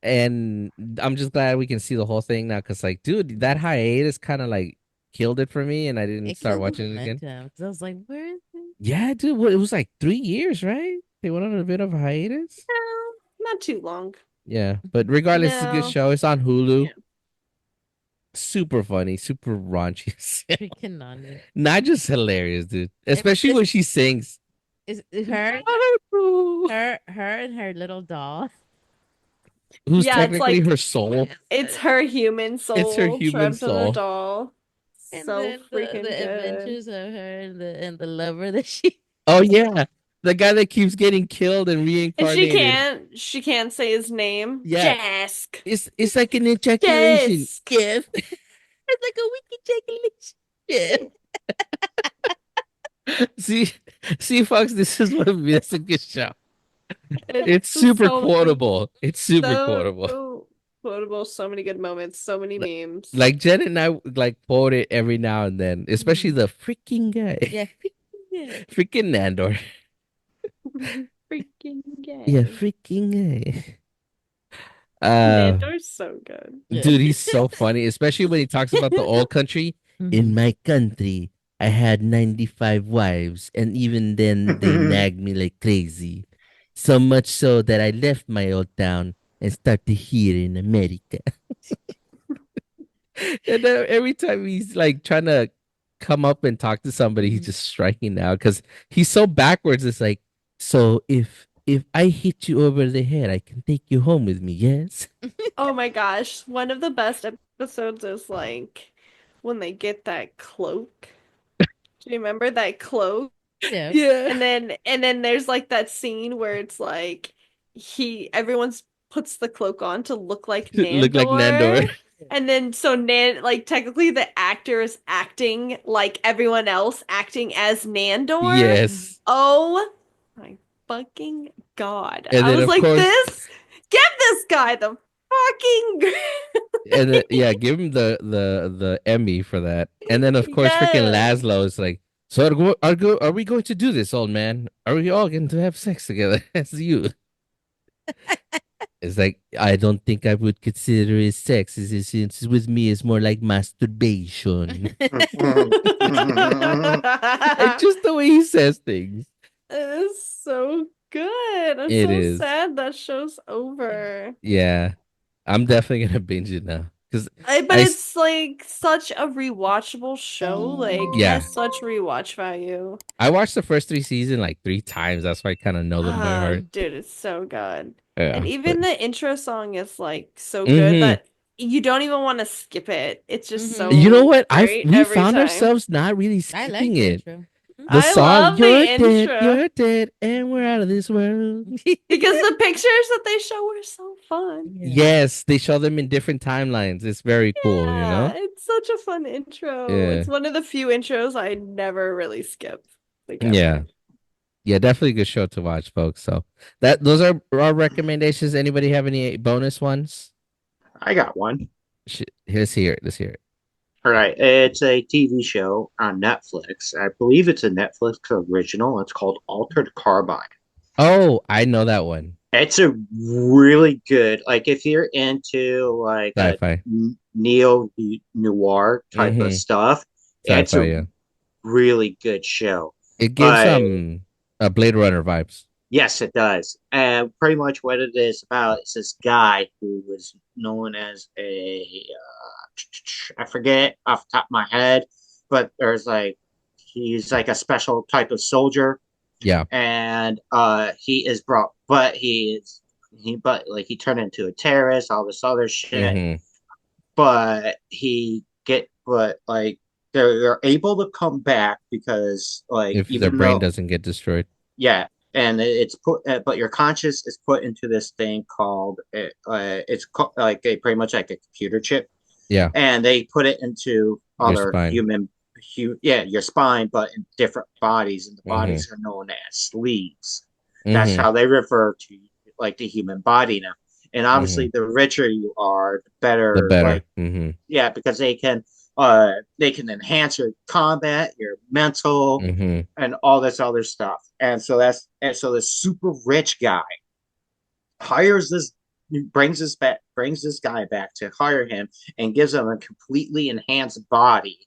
And I'm just glad we can see the whole thing now, because like, dude, that hiatus kind of like killed it for me, and I didn't It start killed the watching it again. momentum, 'cause I was like, where is it? Yeah, dude, it was like 3 years, right? They went on a bit of a hiatus. No, not too long. Yeah, but regardless, it's a good No. show. It's on Hulu. Yeah. Super funny, super raunchy. Freaking on it. Not just hilarious, dude. Especially when she sings. Is her and her little doll? Who's Yeah, it's technically like- her soul. It's her human soul. It's her human trapped in soul. a doll. And So then freaking the good. adventures of her and the lover that she Oh yeah, the guy that keeps getting killed and And reincarnated. she can't say his name. Yeah. Jask. It's like an ejaculation. Jask. Yes. it's like a wiki ejaculation. See, folks, this is what makes a good show. It's super so quotable. It's super so quotable. quotable. So many good moments. So many memes. Like Jen and I like quote it every now and then, especially the freaking guy. Yeah. Yeah. Freaking Nandor. freaking gay. Yeah, freaking guy. Nandor's so good. Dude, he's so funny, especially when he talks about the old country. In my country, I had 95 wives, and even then they nagged me like crazy. So much so that I left my old town and started here in America. And then every time he's like trying to come up and talk to somebody, he's just striking out because he's so backwards. It's like, so if I hit you over the head, I can take you home with me, yes? Oh my gosh. One of the best episodes is like when they get that cloak. Do you remember that cloak? Yeah. Yeah. And then there's like that scene where it's like everyone's puts the cloak on to look like Nandor. Look like Nandor. And then so like technically the actor is acting like everyone else acting as Nandor. Yes. Oh my fucking god. And I then, was of like, course- give this guy the fucking And then, yeah, give him the Emmy for that. And then of course freaking Yes. Laszlo is like, so are we going to do this, old man? Are we all going to have sex together? That's you. It's like I don't think I would consider it sex. Since with me, it's more like masturbation. It's just the way he says things. It is so good. I'm It so is. sad that show's over. Yeah, I'm definitely gonna binge it now because But it's like such a rewatchable show. Like it Yeah. has such rewatch value. I watched the first 3 seasons like 3 times. That's why I kind of know them by heart. Dude, it's so good. Yeah, And even but- the intro song is like so good Mhm. that you don't even want to skip it. It's just Mhm. so You know what? great We every found time. ourselves not really I like skipping the it. intro. The I song, love the intro. you're dead, and we're out of this world. Because the pictures that they show are so fun. Yes, they show them in different timelines. It's very cool, you know? It's such a fun intro. Yeah. It's one of the few intros I never really skip. Like, ever. Yeah. Yeah, definitely a good show to watch, folks. So those are our recommendations. Anybody have any bonus ones? I got one. Let's hear it. Let's hear it. All right, it's a TV show on Netflix. I believe it's a Netflix original. It's called Altered Carbine. Oh, I know that one. It's a really good, like if you're into like a Sci-fi. neo noir type of Mhm. stuff, it's Sci-fi, a yeah. really good show. It gives But- Blade Runner vibes. Yes, it does. And pretty much what it is about is this guy who was known as I forget off the top of my head, but he's like a special type of soldier. Yeah. And he is brought, but he turned into a terrorist, all this other shit. Mhm. But they're able to come back because like If their even brain though doesn't get destroyed. yeah, and it's put, but your conscious is put into this thing called like a pretty much like a computer chip. Yeah. And they put it into other spine. your spine, but in different bodies, and the Mm-hmm. bodies are known as sleeves. That's Mhm. how they refer to like the human body now. And obviously, Mm-hmm. the richer you are, the better. The better. Like, Mhm. yeah, because they can enhance your combat, your mental, Mhm. and all this other stuff. And so this super rich guy hires brings this guy back to hire him and gives him a completely enhanced body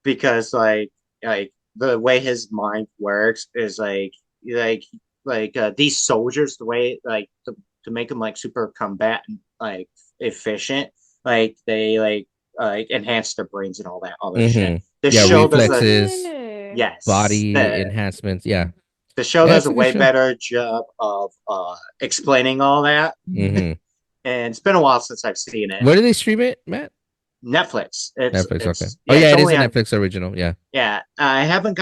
because like the way his mind works is these soldiers, the way like to make them like super combatant, like efficient, like they enhance their brains and all that other shit. Mhm. The Yeah, show does reflexes. yes, Body enhancements. Yeah. the show Yeah, does it's a a good way show. better job of explaining all that. Mhm. And it's been a while since I've seen it. Where do they stream it, Matt? Netflix. Netflix. Okay. It's, Oh yeah, it's it is only a on- Netflix original. Yeah. Yeah, I haven't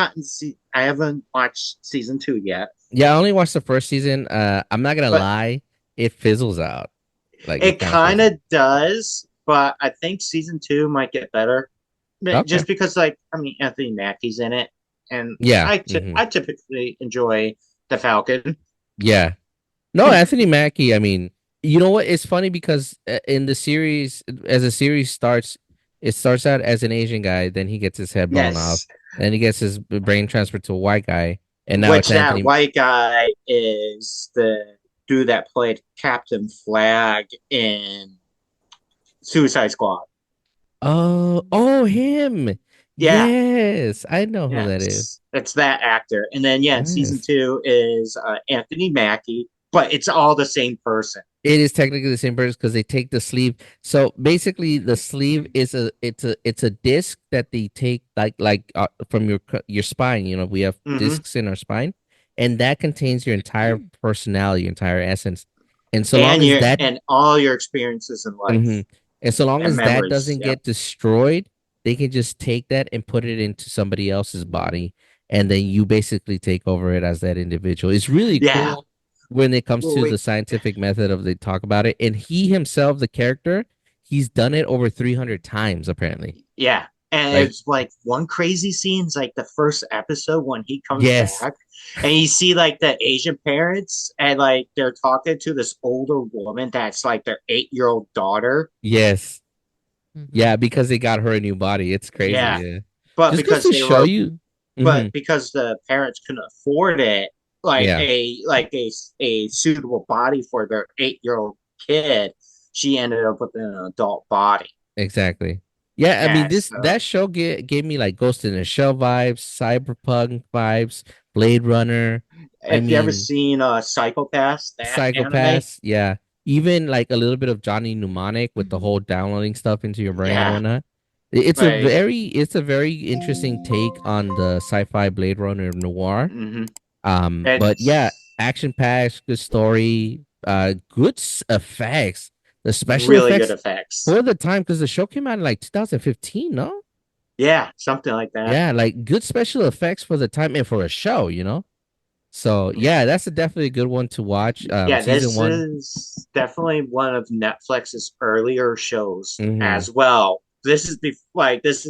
watched season 2 yet. Yeah, I only watched the first season. I'm not gonna But- lie, it fizzles out. Like It kinda kind fizzles. of does, but I think season 2 might get better. Okay. Just because, like, I mean, Anthony Mackie's in it, and Yeah, I mhm. typically enjoy the Falcon. Yeah. No, Anthony Mackie. I mean, you know what? It's funny because in the series, as the series starts, it starts out as an Asian guy, then he gets his head blown off, Yes, then he gets his brain transferred to a white guy, and now which it's that Anthony. white guy is the dude that played Captain Flag in Suicide Squad. Oh, him. Yeah. Yes, I know who that Yes, is. it's that actor. And then in season Nice. 2 is Anthony Mackie, but it's all the same person. It is technically the same person because they take the sleeve. So basically, the sleeve is it's a disc that they take from your spine. You know, we have Mhm. discs in our spine, and that contains your entire personality, your entire essence. And so long and as that and all your experiences in life. Mhm. And so long And as that memories, doesn't yeah. get destroyed, they can just take that and put it into somebody else's body, and then you basically take over it as that individual. It's really Yeah. cool when it comes Well, to we- the scientific method of they talk about it. And he himself, the character, he's done it over 300 times apparently. Yeah. And Like- it's like one crazy scene's like the first episode when he comes Yes. back and you see like the Asian parents and like they're talking to this older woman that's like their 8-year-old daughter. Yes. Mhm. Yeah, because they got her a new body. It's crazy. Yeah. Yeah. But Just because to they show were you. but Mhm. because the parents couldn't afford it, like Yeah, a suitable body for their 8-year-old kid, she ended up with an adult body. exactly. Yeah, I mean Yeah, this so that show gave me like Ghost in the Shell vibes, Cyberpunk vibes, Blade Runner. I if you ever mean, seen Psychopaths, that anime, Psychopaths, yeah. Even like a little bit of Johnny Mnemonic with the whole downloading stuff into your brain and yeah, whatnot. like It's a very interesting take on the sci-fi Blade Runner noir. mhm. But yeah, It's action packed, good story, good effects. The special really good effects effects. for the time because the show came out in like 2015, no? Yeah, something like that. Yeah, like good special effects for the time and for a show, you know? So yeah, that's definitely a good one to watch. Yeah, Season this one. is definitely one of Netflix's earlier shows Mm-hmm. as well. This is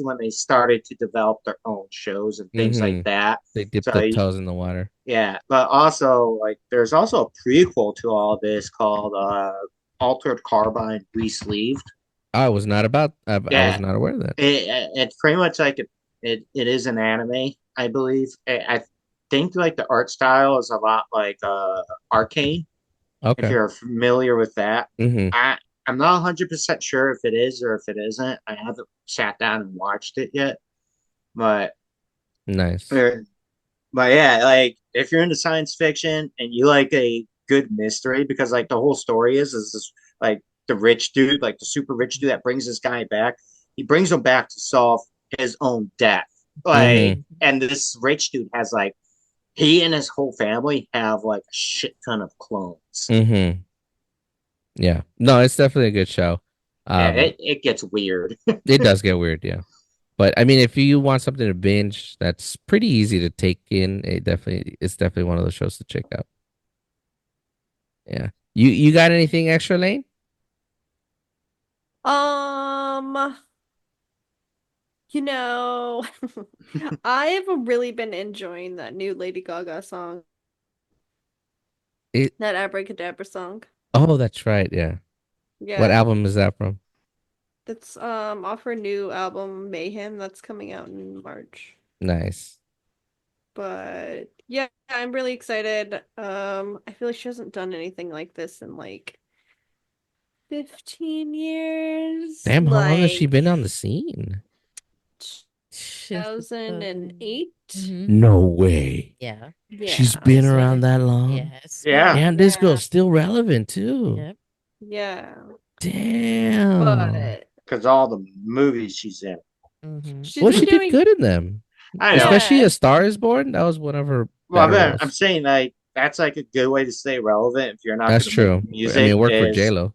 when they started to develop their own shows and things like Mm-hmm. that. They dipped So their toes in the water. yeah, but also like there's also a prequel to all this called Altered Carbine Resleeved. I was Yeah, not aware of that. it's pretty much like it is an anime, I believe. I think like the art style is a lot like Arcane, if Okay. you're familiar with that. Mm-hmm. I'm not 100% sure if it is or if it isn't. I haven't sat down and watched it yet, but Nice. uh, but yeah, like if you're into science fiction and you like a good mystery, because like the whole story is this like the rich dude, like the super rich dude that brings this guy back. He brings him back to solve his own death. Like, Mm-hmm. and this rich dude has like he and his whole family have like a shit ton of clones. Mm-hmm. Yeah. No, it's definitely a good show. Yeah, Um, it gets weird. it does get weird, yeah. But I mean, if you want something to binge, that's pretty easy to take in. It's definitely one of those shows to check out. Yeah. You got anything extra, Lane? Um, you know, I've really been enjoying that new Lady Gaga song, It. that Abracadabra song. Oh, that's right. Yeah. What Yeah, album is that from? that's off her new album Mayhem that's coming out in March. Nice. But yeah, I'm really excited. I feel like she hasn't done anything like this in like 15 years. Damn, how long has she Like been on the scene? Since 2008. No way. Yeah. She's Yeah. been So around that long. yes. Yeah. Damn, this Yeah. girl's still relevant too. Yep. Yeah. Damn. But Because all the movies she's in. Mm-hmm. she's Well, been she did doing good in them. I know. Especially yeah. A Star Is Born. That was one of her Well, better I'm roles. saying like that's like a good way to stay relevant if you're not That's going to make true. I music mean, it worked for is J-Lo.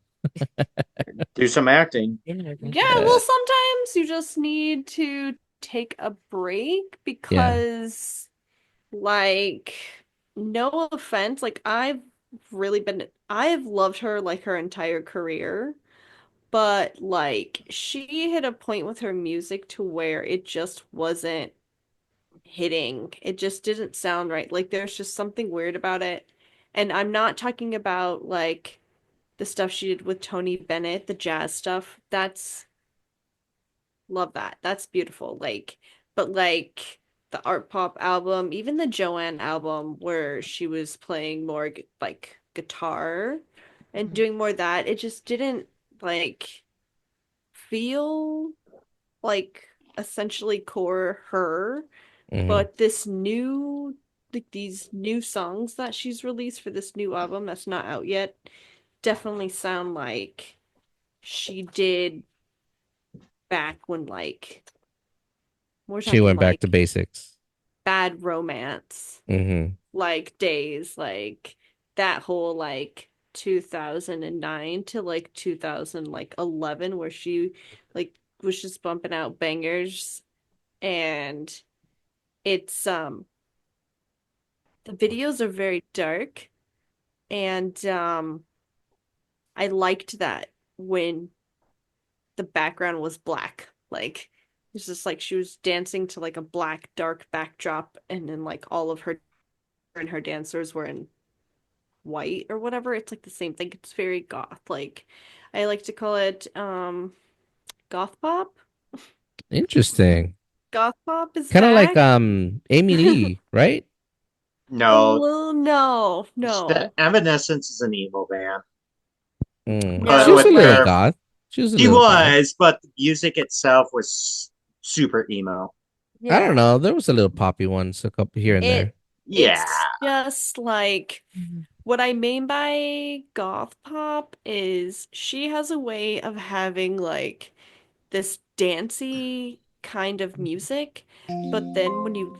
do some acting. Yeah, well, sometimes you just need to take a break Yeah. because, like, no offense, like, I've loved her like her entire career, but like, she hit a point with her music to where it just wasn't hitting. It just didn't sound right. Like, there's just something weird about it. And I'm not talking about like the stuff she did with Tony Bennett, the jazz stuff. That's love that. That's beautiful. Like, but like the art pop album, even the Joanne album where she was playing more like guitar and doing more of that, it just didn't like feel like essentially core her. Mhm. But these new songs that she's released for this new album that's not out yet definitely sound like she did back when like we're She talking went back to like basics. bad romance Mm-hmm. like days, like that whole like 2009 to like 2000 like 11 where she like was just bumping out bangers. And it's the videos are very dark. And I liked that when the background was black. Like it's just like she was dancing to like a black dark backdrop, and then like all of her and her dancers were in white or whatever. It's like the same thing. It's very goth. Like I like to call it goth pop. Interesting. Goth pop is Kind of like back. Amy Lee, right? No, no. Evanescence is an emo band, Yeah, She but was a with little their goth. She was a he little goth. was, but the music itself was super emo. I don't Yeah. know. There was a little poppy ones, a couple here and there. Yeah, It's just like Mhm. what I mean by goth pop is she has a way of having like this dancey kind of music, but then when you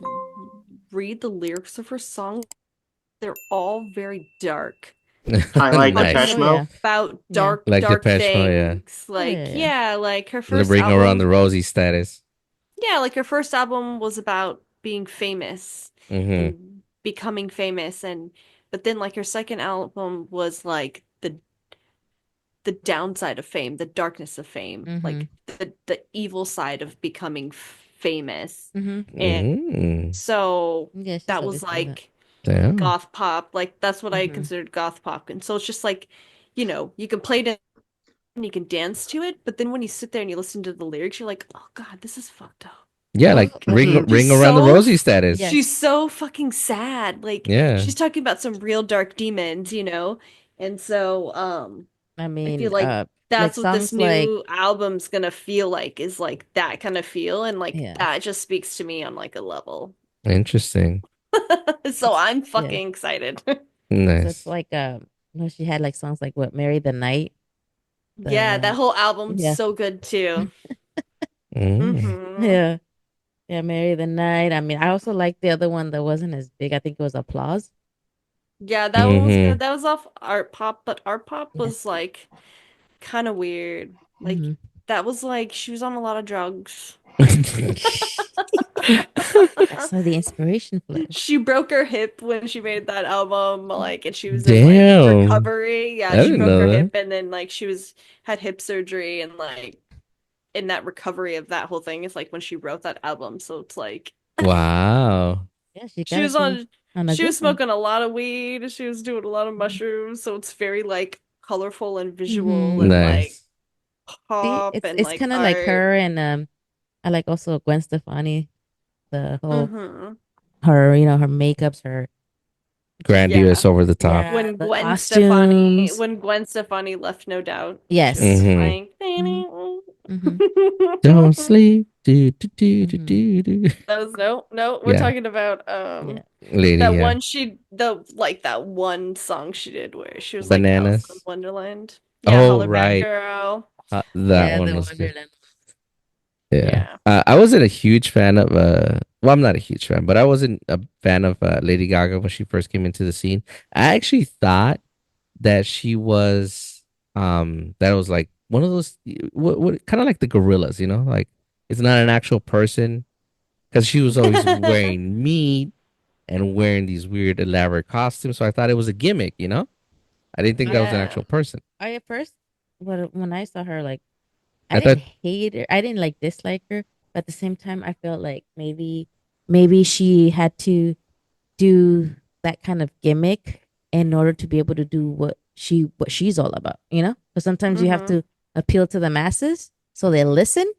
read the lyrics of her songs, they're all very dark. kind of like Nice. Depeche Oh Mode. yeah. About Yeah. Like dark Depeche Mode, yeah. things. Oh yeah. Like, Yeah. yeah, like her They first bring around the album. Rosie status. Yeah, like her first album was about being famous Mm-hmm. and becoming famous, and but then like her second album was like the downside of fame, the darkness of fame, Mm-hmm. like the evil side of becoming famous. Mm-hmm. And Mm. so Yeah, she's that always was done that. like Damn. goth pop. Like that's what I Mm-hmm. considered goth pop. And so it's just like, you can play it and you can dance to it, but then when you sit there and you listen to the lyrics, you're like, oh God, this is fucked up. Yeah, like Well, ring she, She's ring around the so Rosie status. Yes. she's so fucking sad. Like Yeah. she's talking about some real dark demons, And so I I feel mean, like like that's what this songs like new album's gonna feel like is like that kind of feel and like yeah. that just speaks to me on like a level. Interesting. So I'm Yeah. fucking excited. So Nice. it's like she had like songs like what Marry the Night. Yeah, that The whole album's yeah. so good too. Mm. Yeah. Yeah, Marry the Night. I mean, I also like the other one that wasn't as big. I think it was Applause. Yeah, that one was Mm-hmm. good. That was off Art Pop, but Art Pop Yeah. was like kind of weird. Like Mhm. that was like she was on a lot of drugs. So the inspiration flash. She broke her hip when she made that album, like, and she was in Damn. like recovery. Yeah, I she didn't broke her know that. hip and then like had hip surgery and like in that recovery of that whole thing is like when she wrote that album. So it's like Wow. Yeah, she she gotta was be on a she good was one. smoking a lot of weed, she was doing a lot of mushrooms, so it's very like colorful and visual Mhm. and like Nice. See, pop and it's like kind of like art. her and I like also Gwen Stefani. The whole hmm her, her makeups, her Grandiose over the top. yeah, When the Gwen Stefani costumes. when Gwen Stefani left No Doubt, Yes. she was Mhm. like Mhm. Don't sleep. Do, do, do, do, Mhm. do, do. That was no, we're Yeah. talking about Yeah. Lady, that yeah. one that one song she did where she was like Alice in Bananas. Wonderland. Yeah, Oh, Holler Back right. Girl. That Yeah, one the was good. Wonderland. Yeah. Yeah. I wasn't a huge fan of well, I'm not a huge fan, but I wasn't a fan of Lady Gaga when she first came into the scene. I actually thought that she was that was like one of those what kind of like the gorillas, like it's not an actual person because she was always wearing meat and wearing these weird elaborate costumes. So I thought it was a gimmick. I didn't think that was an Yeah. actual person. I at first when I saw her, like I I didn't thought hate her. I didn't like dislike her, but at the same time I felt like maybe she had to do that kind of gimmick in order to be able to do what she's all about, But sometimes you have Mhm. to appeal to the masses so they listen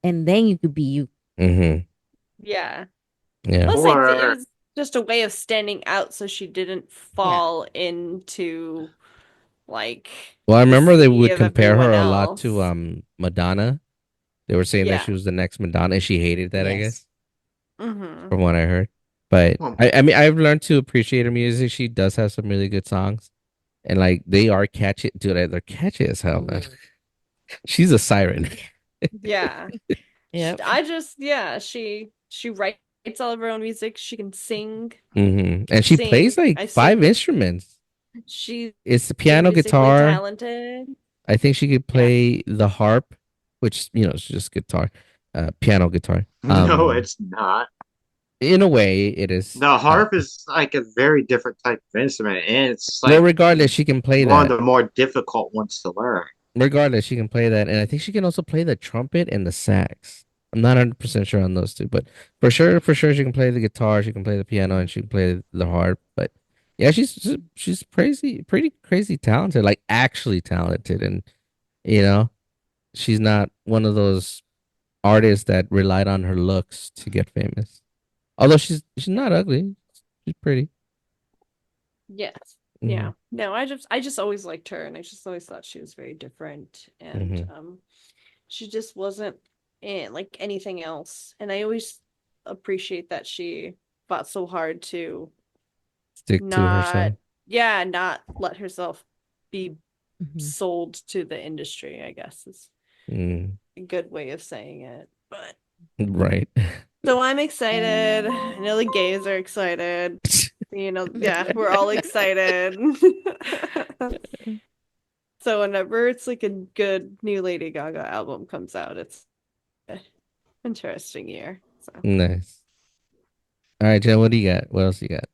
and then you could be you. mm-hmm. Yeah. Yeah. Plus, like, it Or was just a way of standing out so she didn't fall into like Well, I the remember they sea would of compare her everyone a lot to else. Madonna. They were saying that Yeah. she was the next Madonna, and she hated that, I guess, hmm from what I heard. But well, I mean, I've learned to appreciate her music. She does have some really good songs, and like they are catchy, dude. They're catchy as hell, man. She's a siren. Yeah. Yep. She writes all of her own music. She can sing. And she plays Sing. like I 5 sing. instruments. She's It's the piano, musically guitar. talented. I think she could Yeah. play the harp, which it's just guitar, piano, guitar. no, it's not. In a way, it is. The harp is like a very different type of instrument, and it's like Well, regardless, she can play one that. of the more difficult ones to learn. Regardless, she can play that, and I think she can also play the trumpet and the sax. I'm not 100% sure on those two, but for sure, she can play the guitar, she can play the piano, and she can play the harp. But yeah, she's pretty crazy talented, like actually talented, and you know, she's not one of those artists that relied on her looks to get famous. Although she's not ugly, she's pretty. Yes. Mhm. Yeah. No, I just always liked her, and I just always thought she was very different, and she just wasn't in like anything else. And I always appreciate that she fought so hard to Stick to not, herself. yeah, not let herself be Mhm. sold to the industry, I guess is Mm, a good way of saying it. But right. so I'm excited. I know the gays are excited. Yeah, we're all excited. So whenever it's like a good new Lady Gaga album comes out, it's an interesting year. So Nice. All right, Jen, what do you got? What else you got?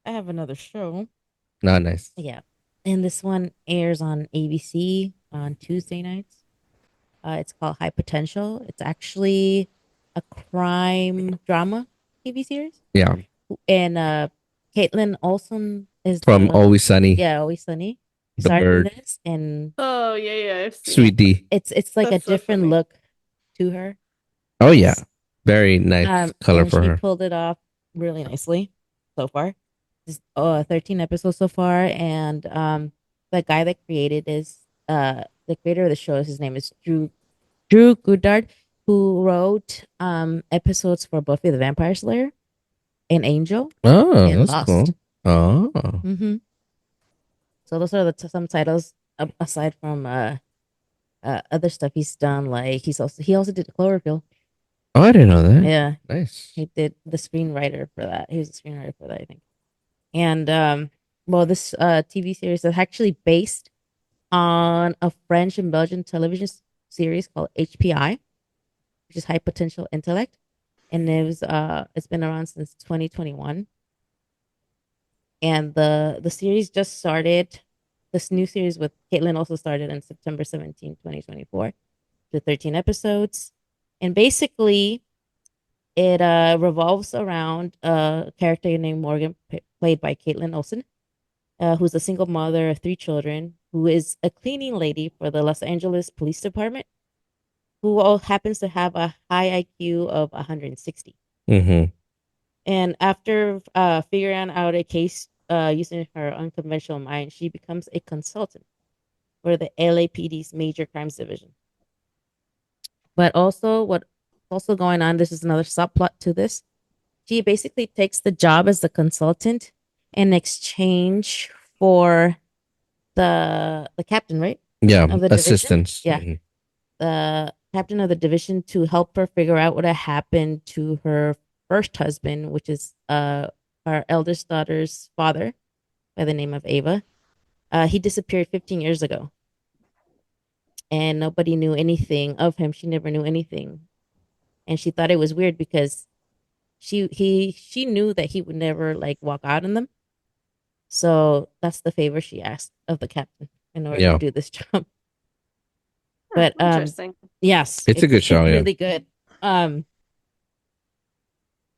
I have another show. Not nice. Yeah. And this one airs on ABC on Tuesday nights. It's called High Potential. It's actually a crime drama TV series. Yeah. And Caitlin Olsen is From Always Sunny, yeah, Always Sunny. the Starred in bird, this, and oh yeah, I've seen Sweet D. it's like That's a so different funny. look to her. Oh yeah, very nice color And for she her. pulled it off really nicely so far. Just 13 episodes so far, and the guy that created is the creator of the show. His name is Drew Goddard, who wrote episodes for Buffy the Vampire Slayer and Angel Oh, and that's Lost. cool. Oh, Mm-hmm. So those are some titles aside from other stuff he's done. Like he also did Cloverfield. oh, I didn't know that. Yeah, Nice. he did the screenwriter for that. He was the screenwriter for that, I think. And well, this TV series is actually based on a French and Belgian television series called HPI, which is High Potential Intellect, and it's been around since 2021. And the series just started. This new series with Caitlin also started on September 17, 2024, to 13 episodes. And basically, it revolves around a character named Morgan, played by Caitlin Olsen, who's a single mother of 3 children, who is a cleaning lady for the Los Angeles Police Department, who all happens to have a high IQ of 160. Mm-hmm. And after figuring out a case using her unconventional mind, she becomes a consultant for the LAPD's Major Crimes Division. But also, what's also going on, this is another subplot to this. She basically takes the job as the consultant in exchange for the captain, right? Yeah, Of the division? assistance. Yeah. Mhm. The captain of the division, to help her figure out what had happened to her first husband, which is our eldest daughter's father by the name of Ava. He disappeared 15 years ago, and nobody knew anything of him. She never knew anything, and she thought it was weird because she knew that he would never like walk out on them. So that's the favor she asked of the captain in order Yeah. to do this job. But interesting. yes, It's a good show, It's yeah. really good.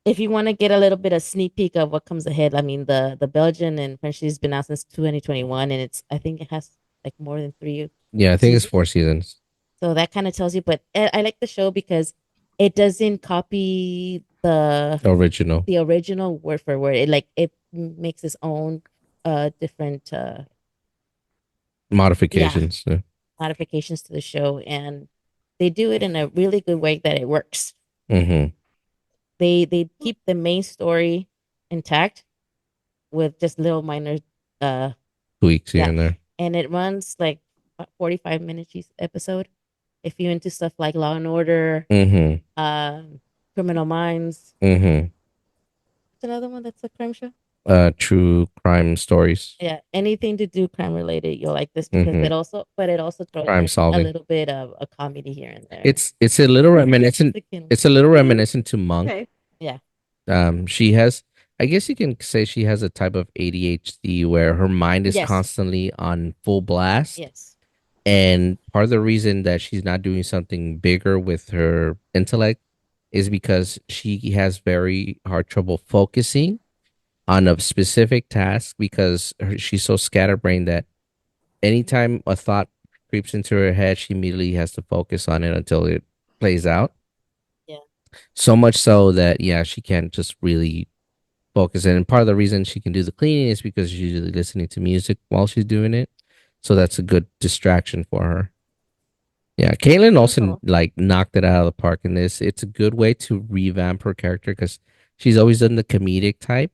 If you want to get a little bit of sneak peek of what comes ahead, I mean the Belgian and French has been out since 2021, and I think it has like more than 3. Yeah, I think it's Seasons. 4 seasons. So that kind of tells you. But I like the show because it doesn't copy Original. the original word for word. It makes its own different Modifications. Yeah. modifications to the show, and they do it in a really good way that it works. Mm-hmm. They keep the main story intact with just little minor Tweaks here Yeah. and there. and it runs like 45 minutes each episode. If you're into stuff like Law and Order, Mm-hmm. Criminal Minds, Mm-hmm. what's another one that's a crime show? True crime stories. Yeah, anything to do crime related, you'll like this because Mhm. it also throws Crime in solving. a little bit of a comedy here and there. It's a little reminiscent. It's a little reminiscent to Monk. Okay. She has, I guess you can say she has a type of ADHD where her mind is Yes. constantly on full blast. Yes. And part of the reason that she's not doing something bigger with her intellect is because she has very hard trouble focusing on a specific task because she's so scatterbrained that anytime a thought creeps into her head, she immediately has to focus on it until it plays out. Yeah. So much so that, yeah, she can't just really focus. And part of the reason she can do the cleaning is because she's usually listening to music while she's doing it. So that's a good distraction for her. Yeah, Caitlin Olsen Cool. like knocked it out of the park in this. It's a good way to revamp her character because she's always done the comedic type.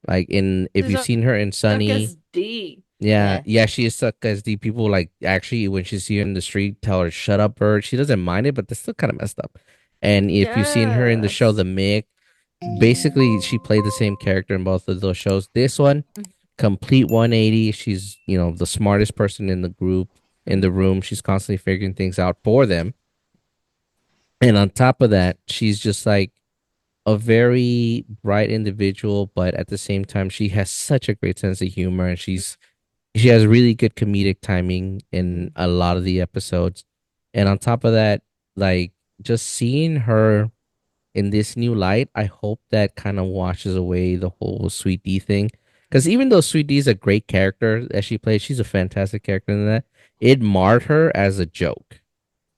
Like if She's you've seen her in Stuck Sunny, as D. yeah, she is stuck as the people like actually when she see her in the street, tell her shut up, bird. She doesn't mind it, but that's still kind of messed up. And if you've seen her in the show Yes. The Mick, basically she played the same character in both of those shows. This one, complete 180. She's the smartest person in the group, in the room. She's constantly figuring things out for them. And on top of that, she's just like a very bright individual, but at the same time, she has such a great sense of humor, and she has really good comedic timing in a lot of the episodes. And on top of that, like just seeing her in this new light, I hope that kind of washes away the whole Sweet D thing. Because even though Sweet D is a great character that she plays, she's a fantastic character in that. It marred her as a joke,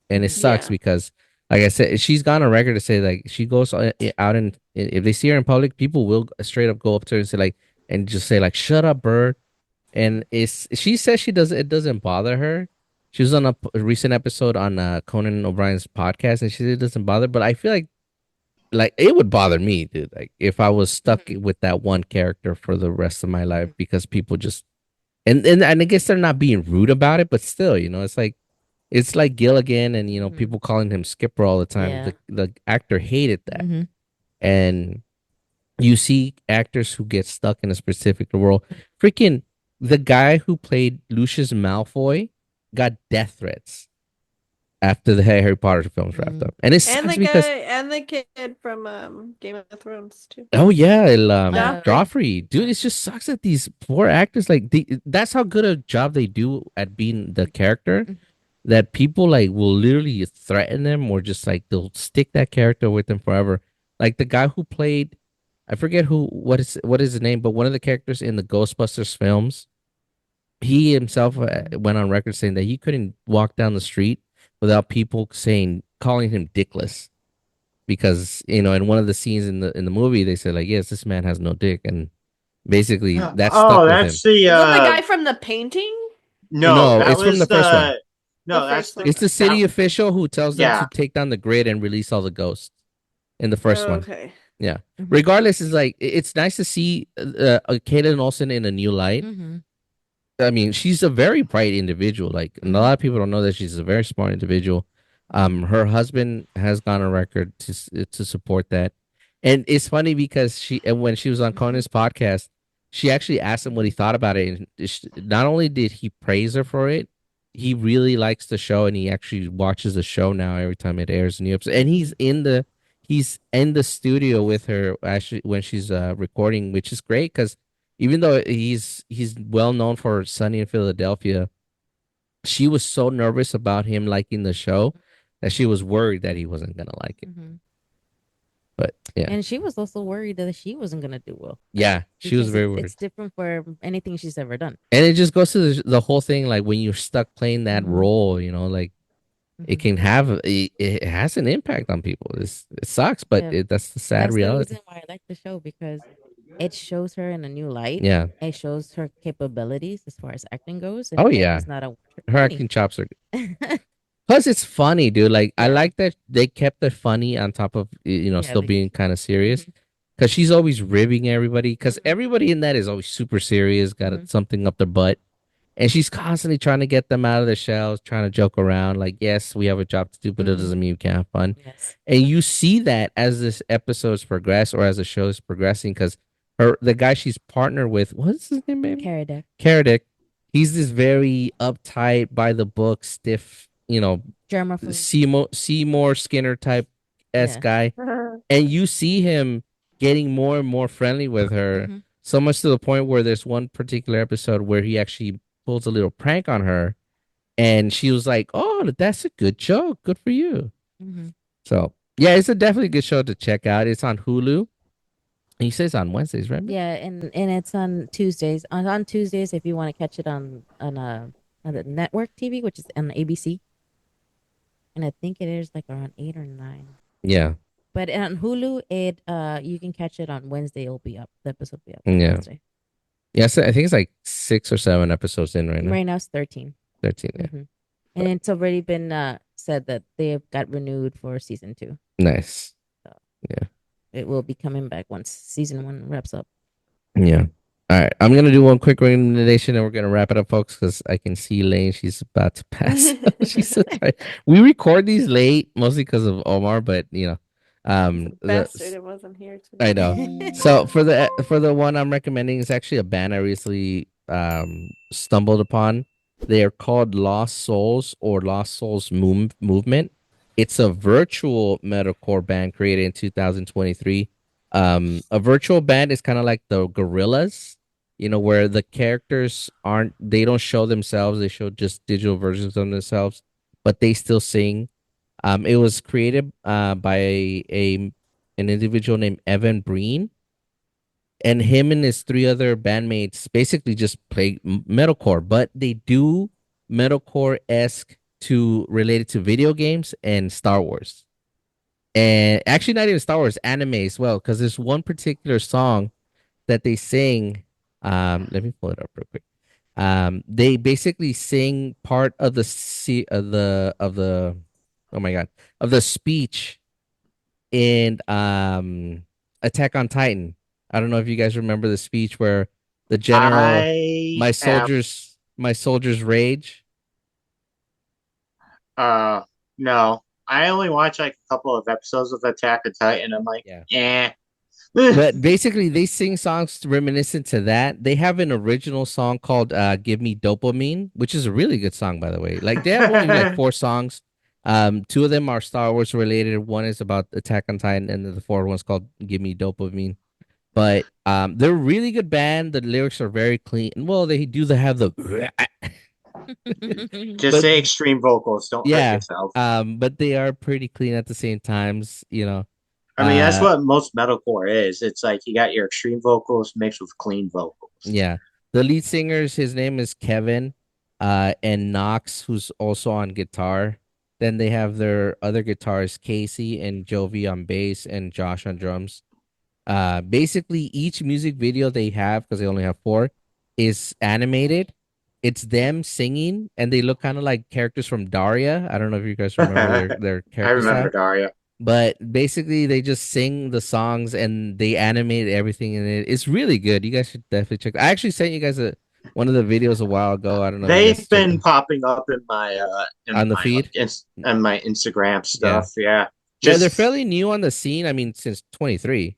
and it sucks Yeah. because, like I said, she's gone on record to say like she goes out and if they see her in public, people will straight up go up to her and say like and just say like "Shut up, bird." And she says it doesn't bother her. She was on a recent episode on Conan O'Brien's podcast, and she said it doesn't bother. But I feel like it would bother me, dude. Like if I was stuck with that one character for the rest of my life because people just and I guess they're not being rude about it, but still, it's like Gilligan and people calling him Skipper all the time. Yeah. The actor hated that, Mhm. and you see actors who get stuck in a specific role. Freaking the guy who played Lucius Malfoy got death threats after the Harry Potter films wrapped up, and it And sucks the because guy and the kid from Game of Thrones too. oh yeah, Yeah. Joffrey, dude, it just sucks that these poor actors that's how good a job they do at being the character that people like will literally threaten them or just like they'll stick that character with them forever. Like the guy who played, I forget what is his name, but one of the characters in the Ghostbusters films, he himself went on record saying that he couldn't walk down the street without people calling him dickless because in one of the scenes in the movie they said like yes this man has no dick and basically that stuck with him. That's the Is that the guy from the painting? No, that it's from was the first one. No, The that's first one. It's the city official who tells them Yeah. to take down the grid and release all the ghosts in the first one. Okay. Yeah. Regardless, it's like it's nice to see Caitlin Olsen in a new light. Mhm. I mean, she's a very bright individual. Like, and a lot of people don't know that she's a very smart individual. Her husband has gone on record to support that, and it's funny because when she was on Conan's podcast, she actually asked him what he thought about it, and not only did he praise her for it, he really likes the show, and he actually watches the show now every time it airs a new episode, and he's in the studio with her actually when she's recording, which is great because even though he's well known for Sunny in Philadelphia, she was so nervous about him liking the show that she was worried that he wasn't gonna like it. Mhm. But yeah, And she was also worried that she wasn't gonna do well. yeah, she was Because very it's worried, different for anything she's ever done. and it just goes to the whole thing like when you're stuck playing that Mhm. role, like it Mhm. can have it has an impact on people. It sucks, but Yeah. that's the sad That's the reality. reason why I like the show because it shows her in a new light. Yeah. It shows her capabilities as far as acting goes. Oh, and yeah. it's not a Her acting chops are plus it's funny, dude. Like I like that they kept it funny on top of still they- being kind of serious. Because she's always ribbing everybody. Because everybody in that is always super serious, got something up their butt, and she's constantly trying to get them out of their shells, trying to joke around. Like, yes, we have a job to do, but it doesn't mean we can't have fun. Yes. And you see that as this episodes progress or as the show is progressing, because the guy she's partnered with, what's his name, baby? Caradic. Caradic. He's this very uptight, by the book, stiff, Germaphobe. Seymour Skinner type Yeah. guy, and you see him getting more and more friendly with her, Mhm. so much to the point where there's one particular episode where he actually pulls a little prank on her, and she was like, "Oh, that's a good joke. Good for you." Mhm. So yeah, it's a definitely good show to check out. It's on Hulu. He says on Wednesdays, right? Yeah, and it's on Tuesdays. On Tuesdays, if you want to catch it on the network TV, which is on ABC, and I think it airs like around 8 or 9. Yeah. But on Hulu, it you can catch it on Wednesday. It'll be up. The episode will be up Yeah. Wednesday. Yes, I think it's like 6 or 7 episodes in right now. Right now it's 13. 13. Yeah. Mhm. And it's already been said that they got renewed for season 2. Nice. It will be coming back once season 1 wraps up. Yeah. All right. I'm gonna do one quick recommendation, and we're gonna wrap it up, folks, because I can see Lane. She's about to pass. She's so tired. We record these late, mostly because of Omar, but Bastard, it wasn't here I today. know. So for the one I'm recommending, is actually a band I recently stumbled upon. They are called Lost Souls or Lost Souls Movement. It's a virtual metalcore band created in 2023. A virtual band is kind of like the Gorillas, where the characters they don't show themselves, they show just digital versions of themselves, but they still sing. It was created by an individual named Evan Breen, and him and his 3 other bandmates basically just play metalcore, but they do metalcore-esque related to video games and Star Wars. And actually not even Star Wars, anime as well, because there's one particular song that they sing. Let me pull it up real quick. They basically sing part of the oh my god, of the speech in Attack on Titan. I don't know if you guys remember the speech where the general, my soldiers rage. No. I only watched like a couple of episodes of Attack on Titan. I'm like, Yeah. But basically, they sing songs reminiscent to that. They have an original song called "Give Me Dopamine," which is a really good song, by the way. Like they have only like 4 songs. 2 of them are Star Wars related. One is about Attack on Titan, and the 4th one's called "Give Me Dopamine." But they're a really good band. The lyrics are very clean. Well, they do have the just say extreme vocals. Don't hurt yourself. But they are pretty clean at the same times. I mean, that's what most metalcore is. It's like you got your extreme vocals mixed with clean vocals. Yeah. The lead singers, his name is Kevin, and Knox, who's also on guitar. Then they have their other guitarists, Casey and Jovi on bass and Josh on drums. Basically each music video they have, because they only have 4, is animated. It's them singing, and they look kind of like characters from Daria. I don't know if you guys remember their character I remember style. Daria. But basically, they just sing the songs and they animate everything in it. It's really good. You guys should definitely check. I actually sent you guys one of the videos a while ago. I don't know. They've been popping up in my on the feed and my Instagram stuff. Yeah. Yeah, they're fairly new on the scene. I mean, since 23.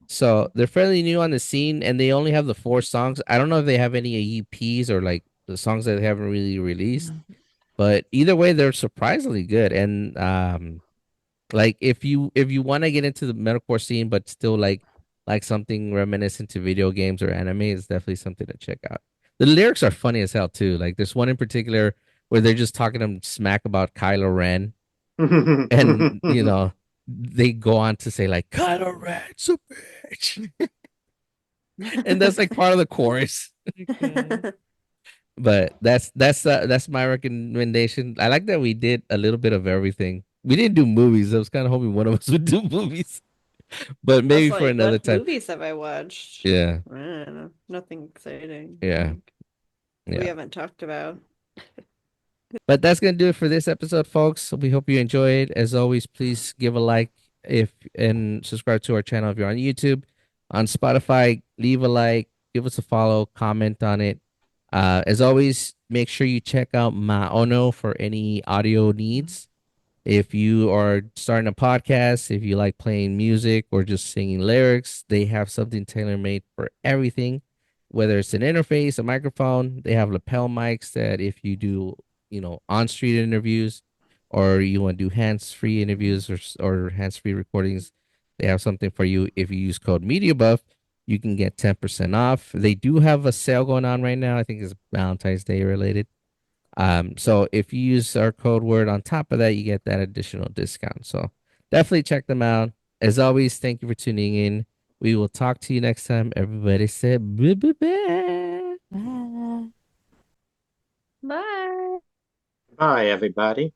So they're fairly new on the scene, and they only have the 4 songs. I don't know if they have any EPs or like the songs that they haven't really released. But either way, they're surprisingly good. And like if you want to get into the metalcore scene but still like something reminiscent to video games or anime, it's definitely something to check out. The lyrics are funny as hell too. Like there's one in particular where they're just talking smack about Kylo Ren, and they go on to say like Kylo Ren's a bitch, and that's like part of the chorus. But that's my recommendation. I like that we did a little bit of everything. We didn't do movies. I was kind of hoping one of us would do movies, but maybe for another what time. Movies have I watched? Yeah. I don't know. Nothing exciting. Yeah. We haven't talked about. But that's gonna do it for this episode, folks. We hope you enjoyed. As always, please give a like and subscribe to our channel if you're on YouTube. On Spotify, leave a like, give us a follow, comment on it. As always, make sure you check out Maono for any audio needs. If you are starting a podcast, if you like playing music or just singing lyrics, they have something tailor-made for everything. Whether it's an interface, a microphone, they have lapel mics that if you do, on-street interviews, or you want to do hands-free interviews or hands-free recordings, they have something for you. If you use code MediaBuff, you can get 10% off. They do have a sale going on right now. I think it's Valentine's Day related. So if you use our code word on top of that, you get that additional discount. So definitely check them out. As always, thank you for tuning in. We will talk to you next time. Everybody say bye. Bye. Bye, everybody.